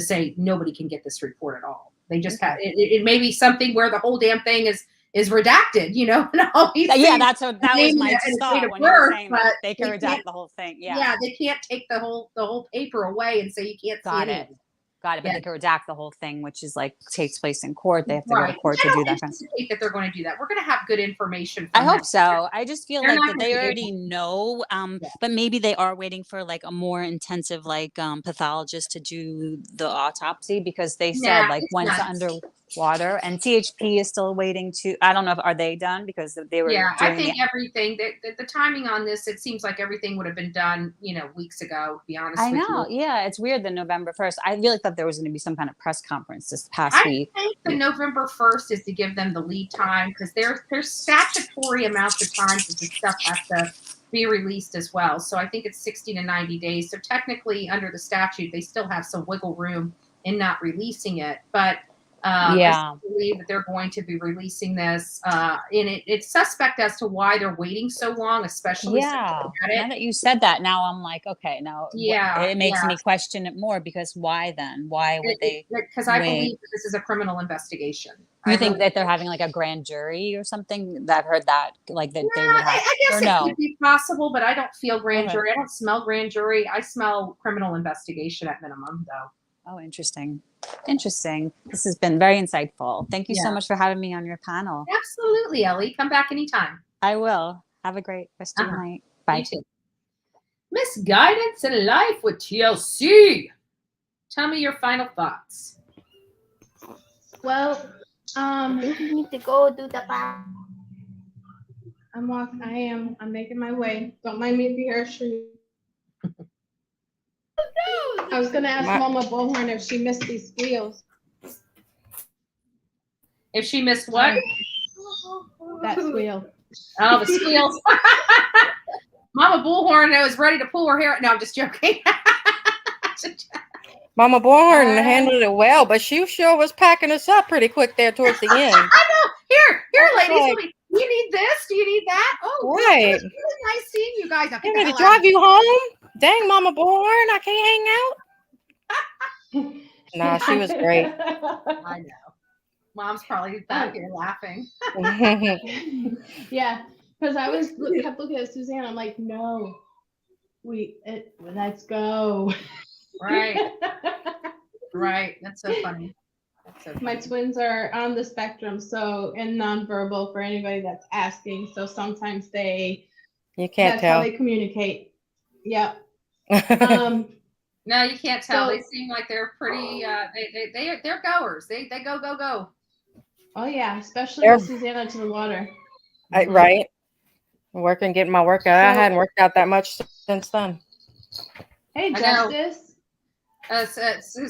D: say nobody can get this report at all. They just have it may be something where the whole damn thing is redacted, and all these
M: Yeah,
D: things,
M: that was my
D: and date
M: thought
D: of
M: when you were
D: birth,
M: saying
D: but
M: that they could
D: they
M: redact
D: can't.
M: the whole thing.
D: Yeah, they can't take the whole paper away and say you can't see
M: Got
D: any
M: it.
D: of it.
M: Got it. But
D: Yeah.
M: they could redact the whole thing, which is like takes place in court. They have to go to
D: Right.
M: court
D: I
M: to do
D: don't
M: that kind of stuff.
D: anticipate that they're going to do that. We're going to have good information
M: I
D: from
M: hope
D: them.
M: so. I just feel
D: They're
M: like
D: not
M: that
D: gonna
M: they
D: be
M: already
D: able.
M: know,
D: Yeah.
M: but maybe they are waiting for like a more intensive like pathologist to do the autopsy because they said
D: Nah,
M: like
D: it's
M: once
D: nuts.
M: underwater and THP is still waiting to. I don't know if are they done because they were
D: Yeah, I
M: doing
D: think everything the timing on this, it seems like everything would have been done, weeks ago, to be honest
M: I
D: with
M: know.
D: you.
M: Yeah, it's weird that November 1st. I really thought there was going to be some kind of press conference this past
D: I
M: week.
D: think the November 1st is to give them the lead time because there's statutory amounts of times that this stuff has to be released as well. So I think it's 60 to 90 days. So technically, under the statute, they still have some wiggle room in not releasing it. But I
M: Yeah.
D: still believe that they're going to be releasing this. And it's suspect as to why they're waiting so long, especially since
M: Yeah.
D: they had
M: Now
D: it.
M: that you said that, now I'm like, okay, now
D: Yeah,
M: it makes
D: yeah.
M: me question it more because why then? Why would they
D: Because I
M: wait?
D: believe that this is a criminal investigation.
M: You
D: I
M: think
D: really
M: that they're having like a grand jury or something? I've heard that, like that they
D: Yeah,
M: would have,
D: I guess
M: or
D: it
M: no?
D: could be possible, but I don't feel grand
M: Okay.
D: jury. I don't smell grand jury. I smell criminal investigation at minimum, though.
M: Oh, interesting. Interesting. This has been very insightful. Thank you so
D: Yeah,
M: much for having me on your panel.
D: absolutely, Ellie. Come back anytime.
M: I will. Have a great rest of your
D: Uh-huh.
M: night.
D: You
M: Bye.
D: too. Misguidance in life with TLC. Tell me your final thoughts.
F: Well,
G: You need to go do the bath.
F: I'm walking. I'm making my way. Don't mind me if you hear a shriek. I was gonna ask Mama Bullhorn if she missed these squeals.
D: If she missed what?
F: That squeal.
D: Oh, the squeals. Mama Bullhorn was ready to pull her hair. No, I'm just joking.
E: Mama Bullhorn handled it well, but she sure was packing us up pretty quick there towards the end.
D: I know. Here,
E: It's
D: ladies.
E: like,
D: Do you need this? Do you need that? Oh,
E: right.
D: It was really nice seeing you guys. Now, get
E: You
D: the
E: need to
D: hell out
E: drive
D: of here.
E: you home? Dang, Mama Bullhorn, I can't hang out. Nah, she was great.
D: I know. Mom's probably back here laughing.
F: Yeah, because I kept looking at Suzanne. I'm like, no, let's go.
D: Right. Right. That's so funny.
F: My twins are on the spectrum, so and nonverbal for anybody that's asking. So sometimes
E: You can't
F: that's
E: tell.
F: how they communicate. Yep.
D: No, you can't tell.
F: So-
D: They seem like they're pretty. They're goers. They go.
F: Oh yeah, especially
E: They're-
F: with Susanna to the water.
E: Right. Working, getting my workout. I
F: So-
E: hadn't worked out that much since then.
F: Hey,
D: I know.
F: Justice.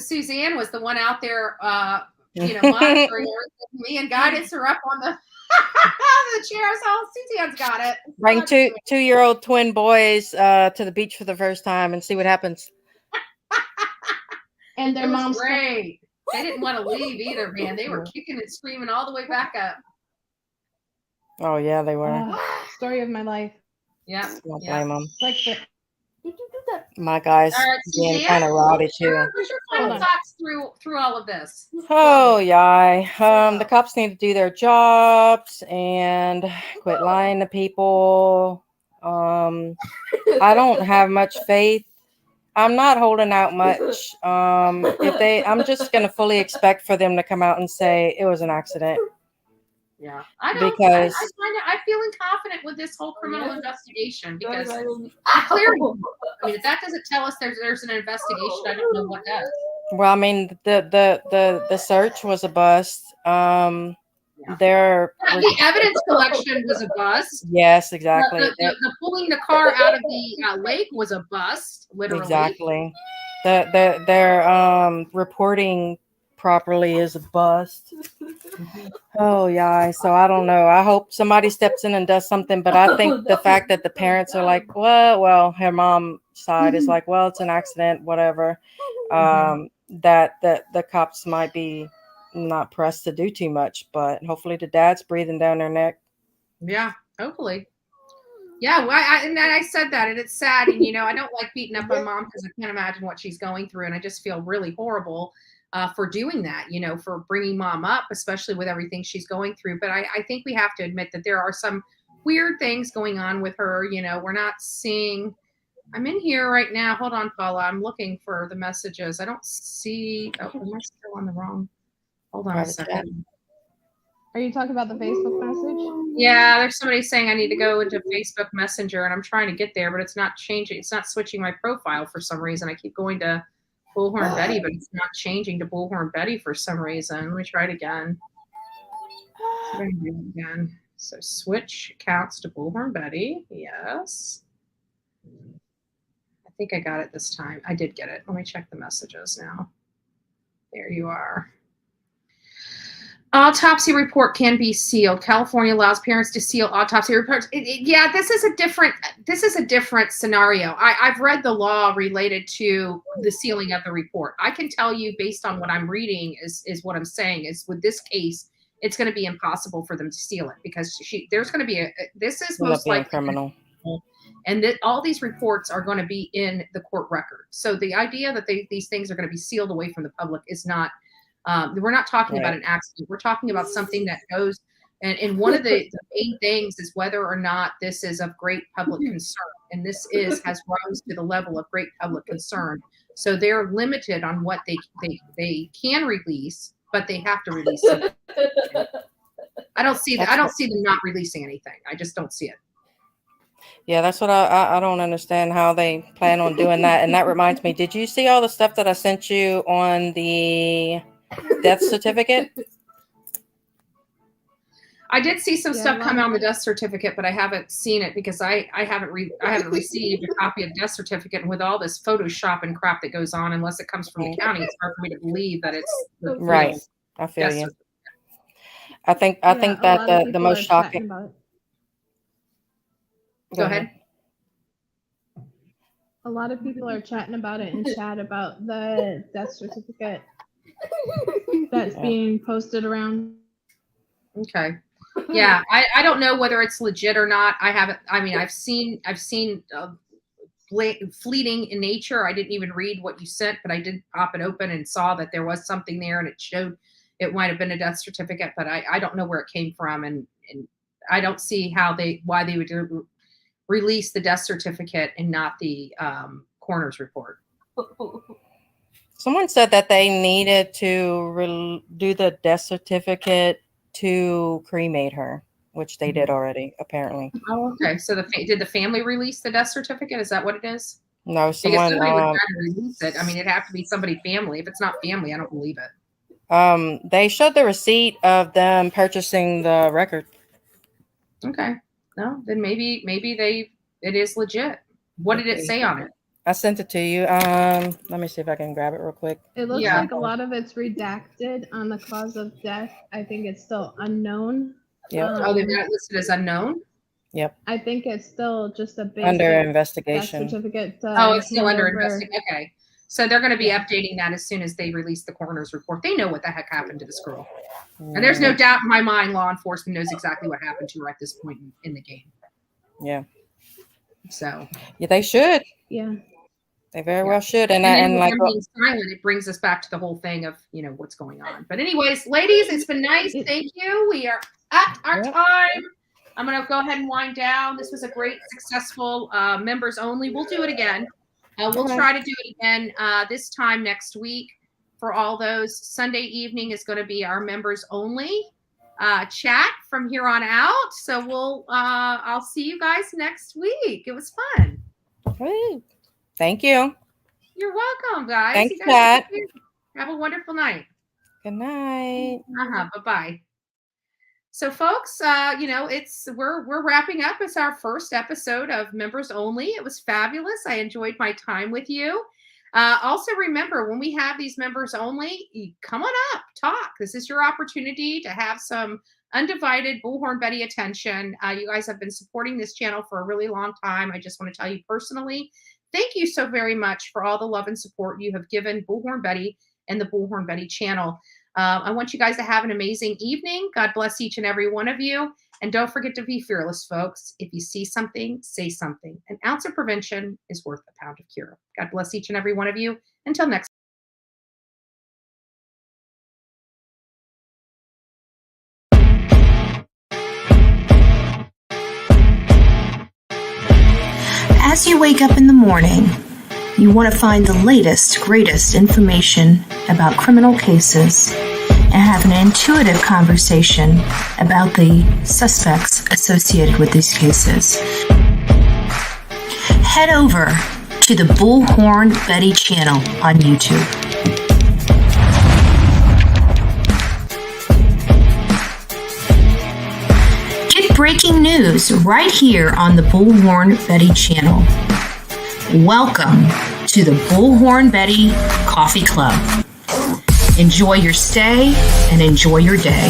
D: Suzanne was the one out there, monitoring everything. Me and Guidance are up on the the chairs. Oh, Suzanne's got it.
E: Bring two-year-old twin boys to the beach for the first time and see what happens.
F: And their
D: It was
F: mom's
D: great. They didn't want to leave either, man. They were kicking and screaming all the way back up.
E: Oh yeah, they were.
F: Story of my life.
D: Yeah.
E: Don't blame them.
F: Like the.
E: My guys
D: All right,
E: being
D: Suzanne,
E: kind of rowdy
D: what's your
E: too.
D: final
F: Hold on.
D: thoughts through all of this?
E: Oh yeah. The cops need to do their jobs and quit lying to people. I don't have much faith. I'm not holding out much. I'm just gonna fully expect for them to come out and say it was an accident.
D: Yeah, I don't.
E: Because
D: I'm feeling confident with this whole criminal investigation because clearly, I mean, if that doesn't tell us there's an investigation, I don't know what does.
E: well, I mean the search was a bust. Their
D: The evidence collection was a bust.
E: yes, exactly.
D: The pulling the car out of the lake was a bust, literally.
E: Exactly. Their reporting properly is a bust. Oh yeah. So I don't know. I hope somebody steps in and does something. But I think the fact that the parents are like, well, her mom side is like, well, it's an accident, whatever. That the cops might be not pressed to do too much, but hopefully the dad's breathing down their neck.
D: Yeah, hopefully. Yeah, well, I said that, and it's sad, and I don't like beating up my mom because I can't imagine what she's going through, and I just feel really horrible. for doing that, for bringing mom up, especially with everything she's going through. But I think we have to admit that there are some weird things going on with her. We're not seeing. I'm in here right now. Hold on, Paula. I'm looking for the messages. I don't see. Oh, am I still on the wrong? Hold on a
E: Private chat.
D: second.
F: Are you talking about the Facebook message?
D: Yeah, there's somebody saying I need to go into Facebook Messenger, and I'm trying to get there, but it's not changing. It's not switching my profile for some reason. I keep going to Bullhorn Betty, but it's not changing to Bullhorn Betty for some reason. Let me try it again. So I'm gonna do it again. So switch accounts to Bullhorn Betty. Yes. I think I got it this time. I did get it. Let me check the messages now. There you are. Autopsy report can be sealed. California allows parents to seal autopsy reports. Yeah, this is a different scenario. I've read the law related to the sealing of the report. I can tell you based on what I'm reading is what I'm saying is with this case, it's going to be impossible for them to seal it because there's going to be this is most likely
E: criminal.
D: And that all these reports are going to be in the court record. So the idea that these things are going to be sealed away from the public is not. We're not talking about an accident. We're talking about something that goes, and one of the main things is whether or not this is of great public concern. And this has rose to the level of great public concern. So they're limited on what they can release, but they have to release it. I don't see that. I don't see them not releasing anything. I just don't see it.
E: Yeah, that's what I don't understand how they plan on doing that. And that reminds me, did you see all the stuff that I sent you on the death certificate?
D: I did see some stuff come out on the death certificate, but I haven't seen it because I haven't received a copy of the death certificate. And with all this Photoshop and crap that goes on, unless it comes from the county, it's hard for me to believe that it's
E: right. I feel you. I think that the most shocking.
D: Go ahead.
F: A lot of people are chatting about it in chat about the death certificate that's being posted around.
D: Okay. Yeah, I don't know whether it's legit or not. I've seen fleeting in nature. I didn't even read what you sent, but I did pop it open and saw that there was something there, and it showed it might have been a death certificate, but I don't know where it came from, and I don't see why they would release the death certificate and not the coroner's report.
E: Someone said that they needed to do the death certificate to cremate her, which they did already, apparently.
D: Oh, okay. So did the family release the death certificate? Is that what it is?
E: No, someone
D: would try to release it. I mean, it'd have to be somebody family. If it's not family, I don't believe it.
E: They showed the receipt of them purchasing the record.
D: Okay. No, then maybe it is legit. What did it say on it?
E: I sent it to you. Let me see if I can grab it real quick.
F: It looks like a lot of it's redacted on the cause of death. I think it's still unknown.
E: Yep.
D: They've got it listed as unknown?
E: Yep.
F: I think it's still just a basic
E: under investigation.
F: death certificate.
D: It's still under investigation. Okay. So they're going to be updating that as soon as they release the coroner's report. They know what the heck happened to this girl. And there's no doubt in my mind law enforcement knows exactly what happened to her at this point in the game.
E: Yeah.
D: So.
E: Yeah, they should.
F: Yeah.
E: They very well should. And
D: like being silent, it brings us back to the whole thing of, what's going on. But anyways, ladies, it's been nice. Thank you. We are at our time. I'm going to go ahead and wind down. This was a great, successful members only. We'll do it again. We'll try to do it again this time next week for all those. Sunday evening is going to be our members only chat from here on out. So I'll see you guys next week. It was fun.
E: Great. Thank you.
D: You're welcome, guys.
E: Thanks,
D: you guys
E: Pat.
D: have a wonderful night.
E: Good night.
D: Bye-bye. So, folks, we're wrapping up. It's our first episode of Members Only. It was fabulous. I enjoyed my time with you. Also, remember, when we have these members only, come on up, talk. This is your opportunity to have some undivided Bullhorn Betty attention. You guys have been supporting this channel for a really long time. I just want to tell you personally, thank you so very much for all the love and support you have given Bullhorn Betty and the Bullhorn Betty channel. I want you guys to have an amazing evening. God bless each and every one of you. And don't forget to be fearless, folks. If you see something, say something. An ounce of prevention is worth a pound of cure. God bless each and every one of you. Until next time.
C: As you wake up in the morning, you want to find the latest, greatest information about criminal cases and have an intuitive conversation about the suspects associated with these cases. Head over to the Bullhorn Betty channel on YouTube. Get breaking news right here on the Bullhorn Betty channel. Welcome to the Bullhorn Betty Coffee Club. Enjoy your stay and enjoy your day.